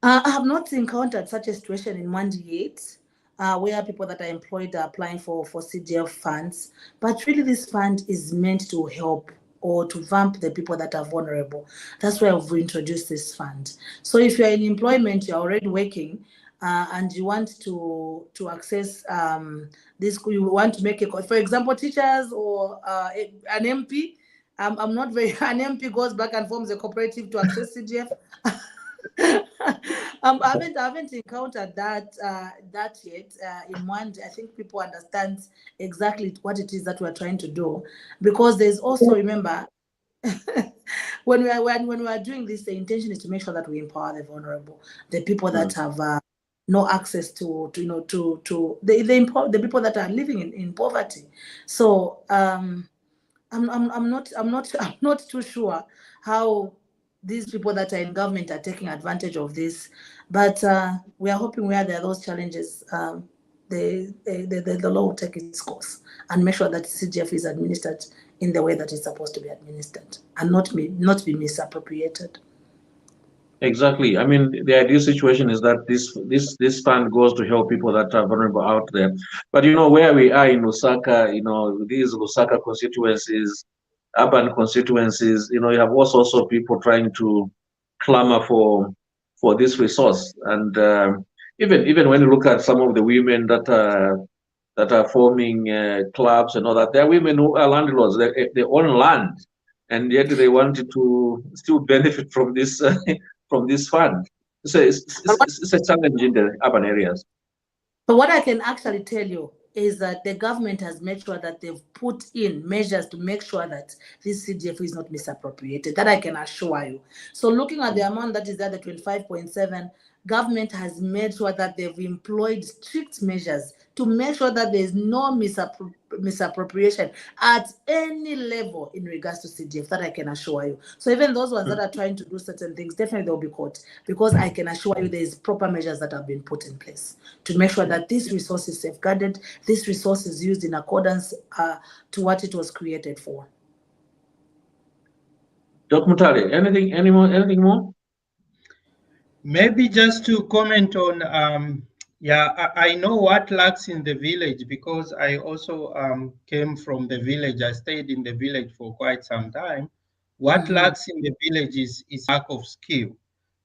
[SPEAKER 3] I have not encountered such a situation in Mwandi yet, where people that are employed are applying for CDF funds. But really, this fund is meant to help or to vamp the people that are vulnerable. That's why we've introduced this fund. So if you're in employment, you're already working, and you want to access this, you want to make a, for example, teachers or an MP. I'm not very, an MP goes back and forms a cooperative to access CDF. I haven't encountered that yet in Mwandi. I think people understand exactly what it is that we're trying to do, because there's also, remember, when we are doing this, the intention is to make sure that we empower the vulnerable, the people that have no access to the people that are living in poverty. So I'm not too sure how these people that are in government are taking advantage of this, but we are hoping where there are those challenges, the law will take its course and make sure that CGF is administered in the way that it's supposed to be administered and not be misappropriated.
[SPEAKER 1] Exactly. I mean, the ideal situation is that this fund goes to help people that are vulnerable out there. But where we are in Lusaka, these Lusaka constituencies, urban constituencies, you have all sorts of people trying to clamor for this resource. And even when you look at some of the women that are forming clubs and all that, there are women who are landlords. They own land, and yet they wanted to still benefit from this from this fund. So it's a challenge in the urban areas.
[SPEAKER 3] But what I can actually tell you is that the government has made sure that they've put in measures to make sure that this CDF is not misappropriated. That I can assure you. So looking at the amount that is there, the 25.7, government has made sure that they've employed strict measures to make sure that there's no misappropriation at any level in regards to CDF. That I can assure you. So even those ones that are trying to do certain things, definitely they'll be caught, because I can assure you there's proper measures that have been put in place to make sure that this resource is safeguarded, this resource is used in accordance to what it was created for.
[SPEAKER 1] Dr. Mutale, anything more?
[SPEAKER 4] Maybe just to comment on, I know what lacks in the village, because I also came from the village. I stayed in the village for quite some time. What lacks in the village is lack of skill.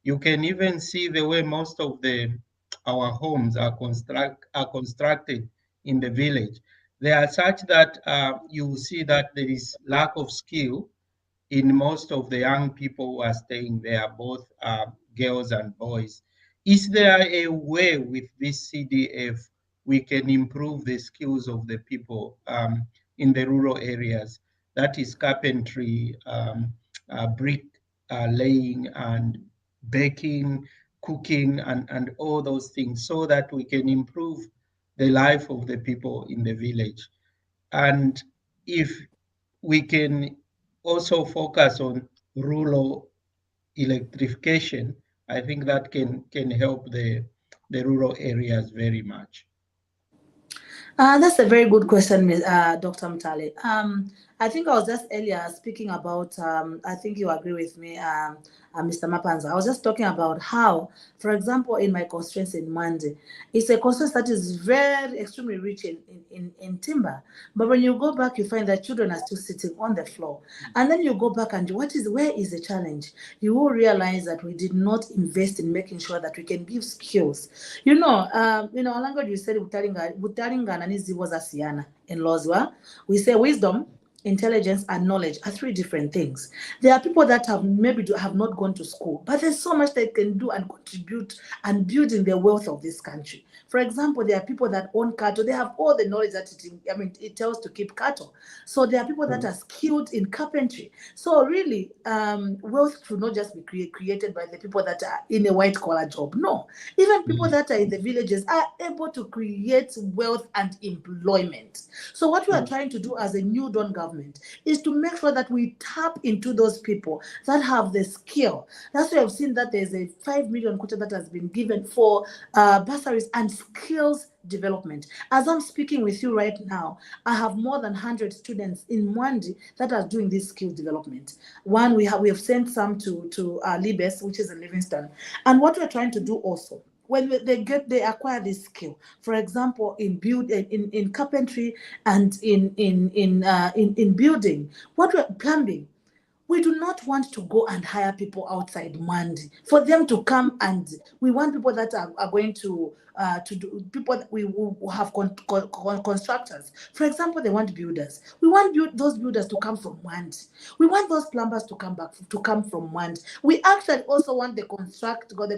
[SPEAKER 4] You can even see the way most of our homes are constructed in the village. They are such that you see that there is lack of skill in most of the young people who are staying there, both girls and boys. Is there a way with this CDF we can improve the skills of the people in the rural areas? That is carpentry, brick laying, and baking, cooking, and all those things, so that we can improve the life of the people in the village. And if we can also focus on rural electrification, I think that can help the rural areas very much.
[SPEAKER 3] That's a very good question, Dr. Mtale. I think I was just earlier speaking about, I think you agree with me, Mr. Mapanza. I was just talking about how, for example, in my constituency in Mwandi, it's a constituency that is very extremely rich in timber. But when you go back, you find that children are still sitting on the floor. And then you go back and where is the challenge? You will realize that we did not invest in making sure that we can give skills. Our language, we said, in Lozwa, we say wisdom, intelligence, and knowledge are three different things. There are people that have not gone to school, but there's so much they can do and contribute and building the wealth of this country. For example, there are people that own cattle. They have all the knowledge that it tells to keep cattle. So there are people that are skilled in carpentry. So really, wealth should not just be created by the people that are in a white-collar job. No. Even people that are in the villages are able to create wealth and employment. So what we are trying to do as a new Dawn government is to make sure that we tap into those people that have the skill. That's why I've seen that there's a 5 million quota that has been given for bursaries and skills development. As I'm speaking with you right now, I have more than 100 students in Mwandi that are doing this skills development. We have sent some to Libes, which is in Livingston. And what we're trying to do also, when they acquire this skill, for example, in carpentry and in building, plumbing. We do not want to go and hire people outside Mwandi for them to come, and we want people that are going to do, people that we will have constructors. For example, they want builders. We want those builders to come from Mwandi. We want those plumbers to come from Mwandi. We actually also want the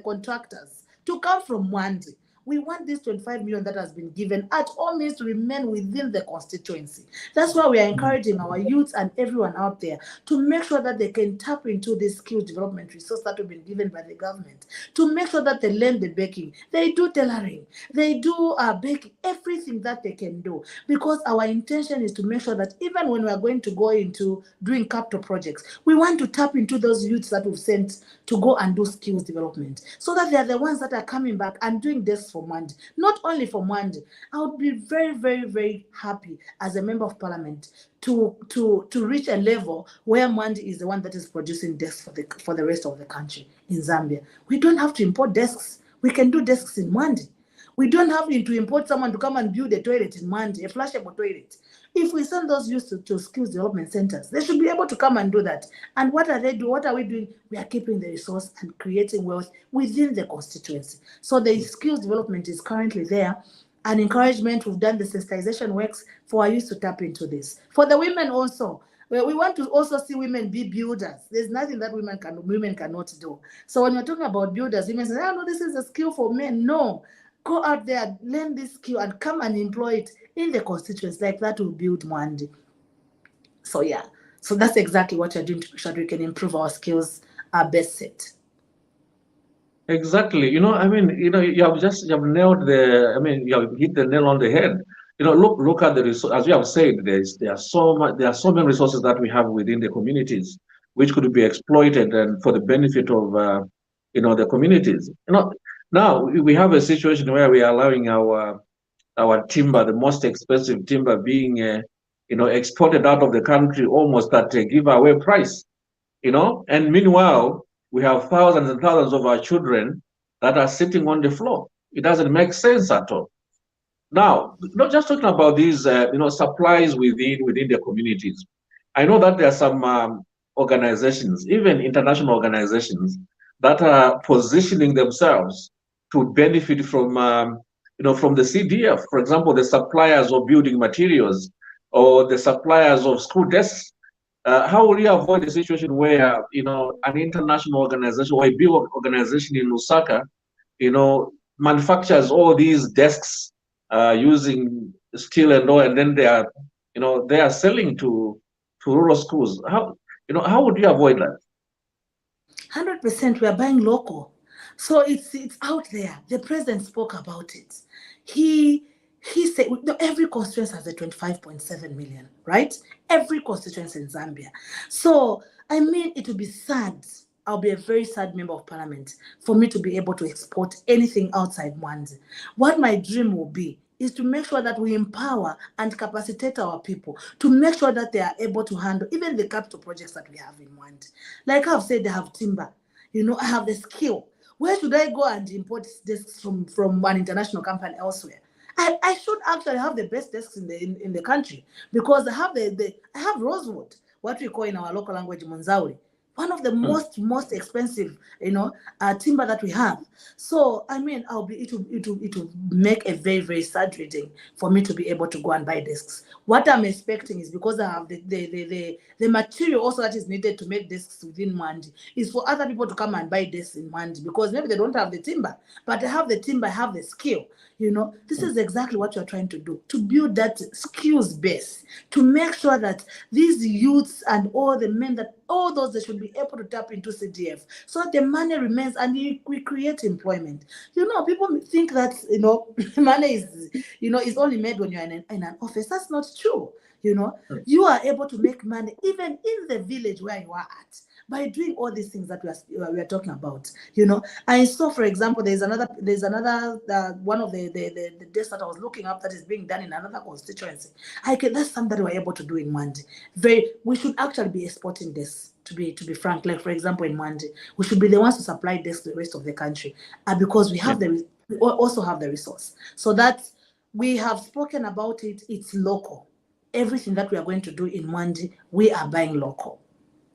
[SPEAKER 3] contractors to come from Mwandi. We want this 25 million that has been given at all means to remain within the constituency. That's why we are encouraging our youth and everyone out there to make sure that they can tap into this skill development resource that have been given by the government, to make sure that they learn the baking, they do tailoring, they do baking, everything that they can do. Because our intention is to make sure that even when we are going to go into doing capital projects, we want to tap into those youths that we've sent to go and do skills development, so that they are the ones that are coming back and doing this for Mwandi, not only for Mwandi. I would be very, very, very happy as a member of parliament to reach a level where Mwandi is the one that is producing desks for the rest of the country in Zambia. We don't have to import desks. We can do desks in Mwandi. We don't have to import someone to come and build a toilet in Mwandi, a flushable toilet. If we send those youth to skills development centers, they should be able to come and do that. And what are they doing? What are we doing? We are keeping the resource and creating wealth within the constituency. So the skills development is currently there. And encouragement, we've done the sensitization works for our youth to tap into this. For the women also, we want to also see women be builders. There's nothing that women cannot do. So when you're talking about builders, women say, oh no, this is a skill for men. No. Go out there, learn this skill, and come and employ it in the constituents. Like that will build Mwandi. So yeah, so that's exactly what you're doing to make sure we can improve our skills, our best set.
[SPEAKER 1] Exactly. You have nailed you have hit the nail on the head. Look at the resource. As you have said, there are so many resources that we have within the communities, which could be exploited and for the benefit of the communities. Now we have a situation where we are allowing our timber, the most expensive timber, being exported out of the country almost at a giveaway price. And meanwhile, we have thousands and thousands of our children that are sitting on the floor. It doesn't make sense at all. Now, not just talking about these, supplies within the communities. I know that there are some organizations, even international organizations, that are positioning themselves to benefit from, from the CDF. For example, the suppliers of building materials or the suppliers of school desks. How will you avoid a situation where, an international organization or a big organization in Lusaka, manufactures all these desks using steel and all, and then they are selling to rural schools? How would you avoid that?
[SPEAKER 3] 100%, we are buying local. So it's out there. The president spoke about it. He said every constituency has a 25.7 million, right? Every constituency in Zambia. So, it would be sad. I'll be a very sad member of parliament for me to be able to export anything outside Mwandi. What my dream will be is to make sure that we empower and capacitate our people to make sure that they are able to handle even the capital projects that we have in Mwandi. Like I've said, they have timber. I have the skill. Where should I go and import desks from an international company elsewhere? I should actually have the best desks in the country, because I have rosewood, what we call in our local language Munzauri, one of the most expensive timber that we have. So it will make a very, very sad reading for me to be able to go and buy desks. What I'm expecting is, because I have the material also that is needed to make desks within Mwandi, is for other people to come and buy desks in Mwandi, because maybe they don't have the timber, but they have the timber, have the skill. This is exactly what you're trying to do, to build that skills base, to make sure that these youths and all the men, that all those, they should be able to tap into CDF, so the money remains and we create employment. People think that money is only made when you're in an office. That's not true. You are able to make money even in the village where you are at, by doing all these things that we are talking about. I saw, for example, there's another one of the desks that I was looking up that is being done in another constituency. That's something that we're able to do in Mwandi. We should actually be exporting this, to be frank. Like, for example, in Mwandi, we should be the ones to supply this to the rest of the country, because we have the we also have the resource. So that we have spoken about it, it's local. Everything that we are going to do in Mwandi, we are buying local.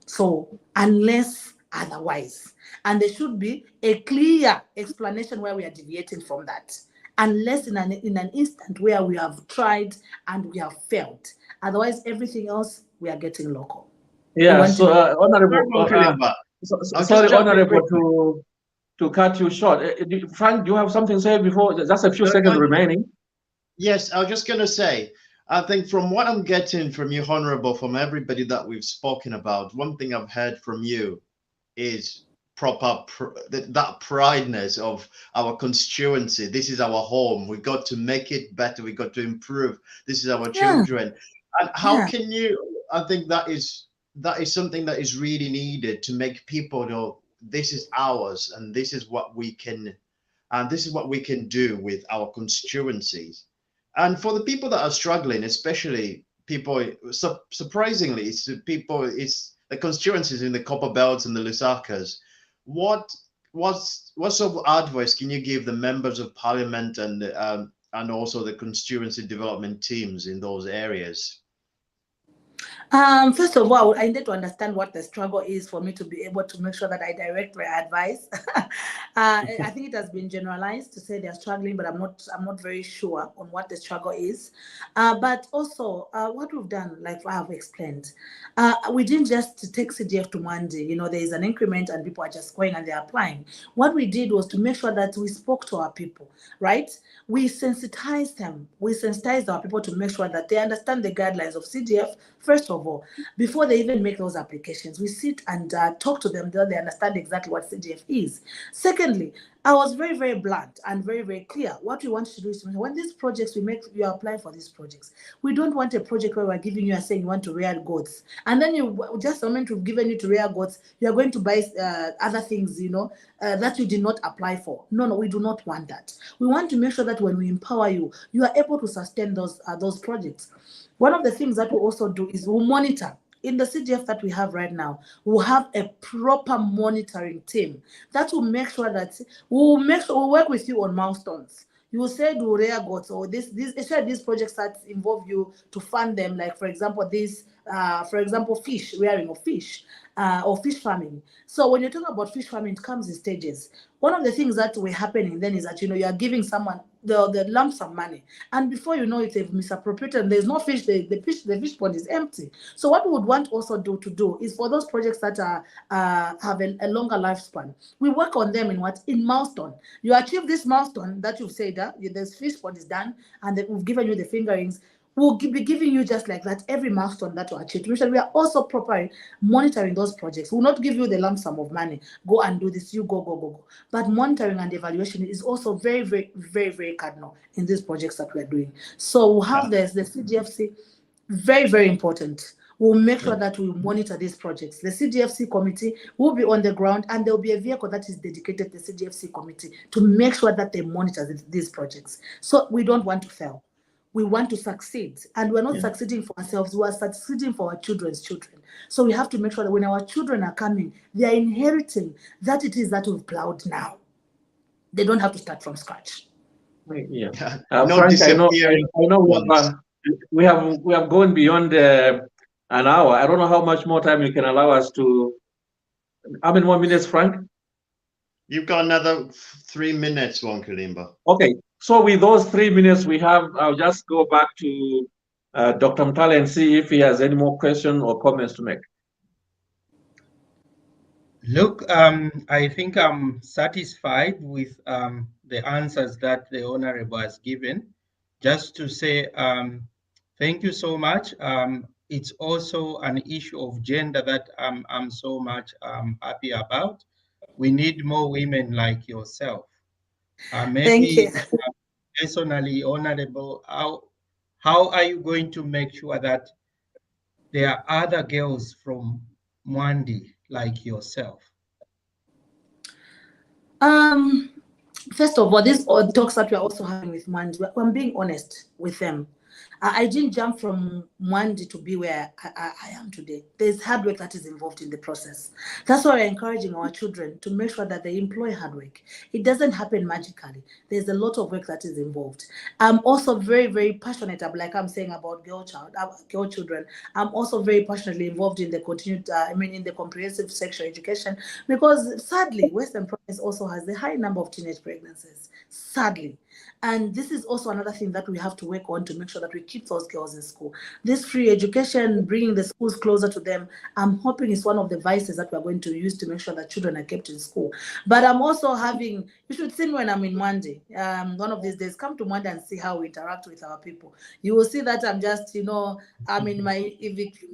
[SPEAKER 3] So unless otherwise, and there should be a clear explanation where we are deviating from that, unless in an instant where we have tried and we have failed. Otherwise, everything else we are getting local.
[SPEAKER 1] Yeah, so Honorable, sorry,
[SPEAKER 2] jump in
[SPEAKER 1] Honorable, to cut you short. Frank, do you have something to say before? Just a few seconds remaining.
[SPEAKER 2] Yes, I was just going to say, I think from what I'm getting from you, Honorable, from everybody that we've spoken about, one thing I've heard from you is that prideness of our constituency. This is our home. We got to make it better. We got to improve. This is our children. And how can you? I think that is something that is really needed to make people know this is ours and this is what we can, and this is what we can do with our constituencies. And for the people that are struggling, especially people, surprisingly, it's the constituencies in the Copper Belts and the Lusakas. What sort of advice can you give the members of parliament and also the constituency development teams in those areas?
[SPEAKER 3] First of all, I need to understand what the struggle is for me to be able to make sure that I direct my advice. I think it has been generalized to say they're struggling, but I'm not very sure on what the struggle is. But also, what we've done, like I have explained, we didn't just take CDF to Mwandi. You know, there is an increment and people are just going and they're applying. What we did was to make sure that we spoke to our people, right? We sensitized them. We sensitized our people to make sure that they understand the guidelines of CDF, first of all, before they even make those applications. We sit and talk to them so they understand exactly what CDF is. Secondly, I was very, very blunt and very, very clear. What we want to do is when these projects you are applying for these projects. We don't want a project where we're giving you and saying you want to rear goats. And then just the moment we've given you to rear goats, you're going to buy other things, that you did not apply for. No, we do not want that. We want to make sure that when we empower you, you are able to sustain those projects. One of the things that we also do is we'll monitor. In the CDF that we have right now, we'll have a proper monitoring team that will make sure that we'll work with you on milestones. You will say do rear goats or these projects that involve you to fund them, like for example fish, rearing of fish, or fish farming. So when you talk about fish farming, it comes in stages. One of the things that will happen then is that you are giving someone the lump sum money, and before you know it, they've misappropriated and there's no fish. The fish pond is empty. So what we would want also to do is for those projects that have a longer lifespan, we work on them in milestone. You achieve this milestone that you've said that this fish pond is done and that we've given you the fingerings. We'll be giving you just like that every milestone that you achieve. We are also properly monitoring those projects. We'll not give you the lump sum of money. Go and do this. You go. But monitoring and evaluation is also very, very, very, very cardinal in these projects that we're doing. So we'll have the CDFC, very, very important. We'll make sure that we monitor these projects. The CDFC committee will be on the ground and there'll be a vehicle that is dedicated to the CDFC committee to make sure that they monitor these projects. So we don't want to fail. We want to succeed, and we're not succeeding for ourselves. We are succeeding for our children's children. So we have to make sure that when our children are coming, they are inheriting that it is that we've plowed now. They don't have to start from scratch.
[SPEAKER 1] Yeah.
[SPEAKER 2] Frank,
[SPEAKER 1] I know we have gone beyond an hour. I don't know how much more time you can allow us to. How many more minutes, Frank?
[SPEAKER 2] You've got another 3 minutes, Nkwilimba.
[SPEAKER 1] Okay. So with those 3 minutes we have, I'll just go back to Dr. Mtale and see if he has any more questions or comments to make.
[SPEAKER 4] Look, I think I'm satisfied with the answers that the Honorable has given. Just to say thank you so much. It's also an issue of gender that I'm so much happy about. We need more women like yourself.
[SPEAKER 3] Thank you.
[SPEAKER 4] Personally, Honorable, how are you going to make sure that there are other girls from Mwandi like yourself?
[SPEAKER 3] First of all, these talks that we're also having with Mwandi, I'm being honest with them. I didn't jump from Mwandi to be where I am today. There's hard work that is involved in the process. That's why we're encouraging our children to make sure that they employ hard work. It doesn't happen magically. There's a lot of work that is involved. I'm also very, very passionate, like I'm saying about girl children. I'm also very passionately involved in the in the comprehensive sexual education, because sadly, Western Province also has a high number of teenage pregnancies. Sadly. And this is also another thing that we have to work on to make sure that we keep those girls in school. This free education, bringing the schools closer to them, I'm hoping is one of the vices that we're going to use to make sure that children are kept in school. But I'm also having, you should see me when I'm in Mwandi. One of these days, come to Mwandi and see how we interact with our people. You will see that I'm just, I'm in my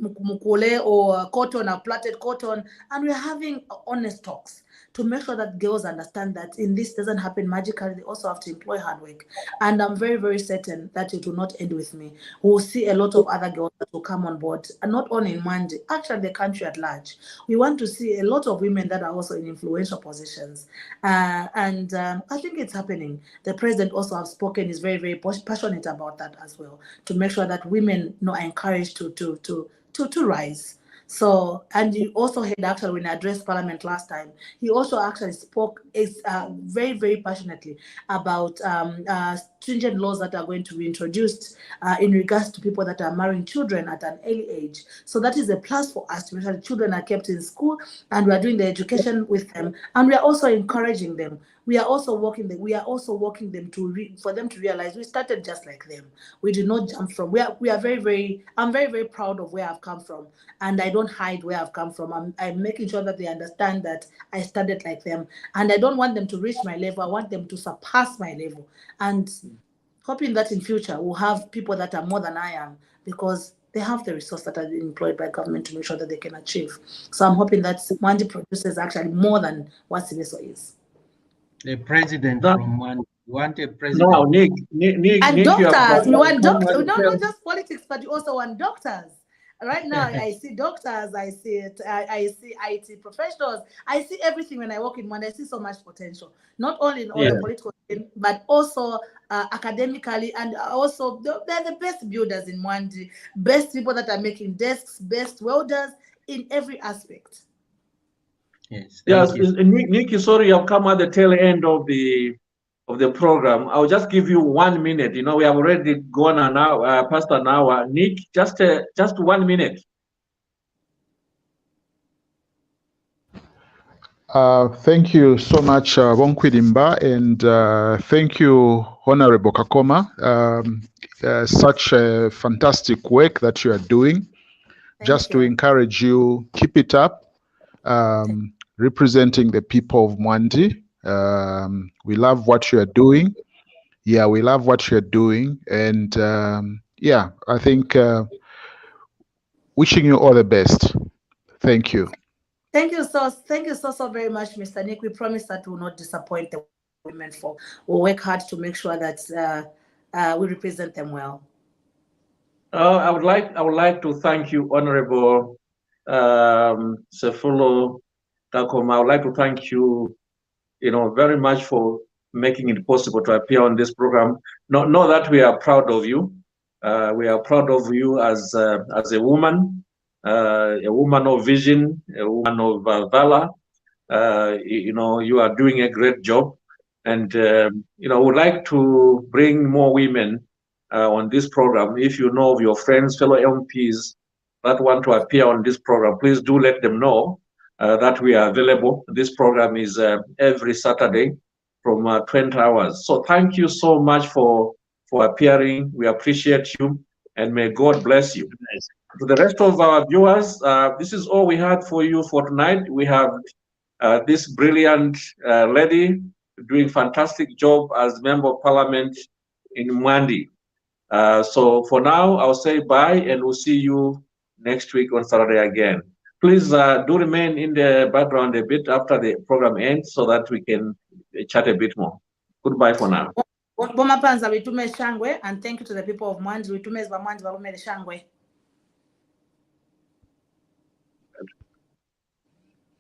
[SPEAKER 3] mukule or cotton, or plaited cotton, and we're having honest talks to make sure that girls understand that in this doesn't happen magically. They also have to employ hard work. And I'm very, very certain that it will not end with me. We'll see a lot of other girls that will come on board, and not only in Mwandi, actually the country at large. We want to see a lot of women that are also in influential positions. I think it's happening. The president also has spoken, is very, very passionate about that as well, to make sure that women are encouraged to rise. So, and you also heard actually when I addressed Parliament last time, he also actually spoke very, very passionately about stringent laws that are going to be introduced in regards to people that are marrying children at an early age. So that is a plus for us to make sure the children are kept in school, and we are doing the education with them, and we are also encouraging them. We are also working them. We are also working them for them to realize we started just like them. We did not jump from. We are very, very. I'm very, very proud of where I've come from, and I don't hide where I've come from. I'm making sure that they understand that I started like them, and I don't want them to reach my level. I want them to surpass my level, and hoping that in future we'll have people that are more than I am, because they have the resource that are employed by government to make sure that they can achieve. So I'm hoping that Mwandi produces actually more than what Sibeso is.
[SPEAKER 4] The president from Mwandi. You want a president?
[SPEAKER 1] No, Nick,
[SPEAKER 3] and doctors. We want doctors.
[SPEAKER 1] No,
[SPEAKER 3] not just politics, but you also want doctors. Right now, I see doctors. I see IT professionals. I see everything when I walk in Mwandi. I see so much potential, not only in all the political things, but also academically, and also they're the best builders in Mwandi, best people that are making desks, best welders in every aspect.
[SPEAKER 1] Yes. Nick, sorry, I've come at the tail end of the program. I'll just give you 1 minute. We have already gone an hour, past an hour. Nick, just 1 minute.
[SPEAKER 5] Thank you so much, Nkwilimba, and thank you, Honorable Kakoma. Such fantastic work that you are doing. Just to encourage you, keep it up. Representing the people of Mwandi. We love what you are doing. Yeah, we love what you're doing. And I think wishing you all the best. Thank you.
[SPEAKER 3] Thank you so very much, Mr. Nick. We promise that we will not disappoint the women. We'll work hard to make sure that we represent them well.
[SPEAKER 1] I would like to thank you, Honorable Sefulo Kakoma. I would like to thank you, very much for making it possible to appear on this program. Know that we are proud of you. We are proud of you as a woman of vision, a woman of valor. You are doing a great job, and would like to bring more women on this program. If you know of your friends, fellow MPs that want to appear on this program, please do let them know that we are available. This program is every Saturday from 20 hours. So thank you so much for appearing. We appreciate you, and may God bless you. To the rest of our viewers, this is all we had for you for tonight. We have this brilliant lady doing fantastic job as Member of Parliament in Mwandi. So for now, I'll say bye, and we'll see you next week on Saturday again. Please do remain in the background a bit after the program ends so that we can chat a bit more. Goodbye for now.
[SPEAKER 3] Mapanza, and thank you to the people of Mwandi.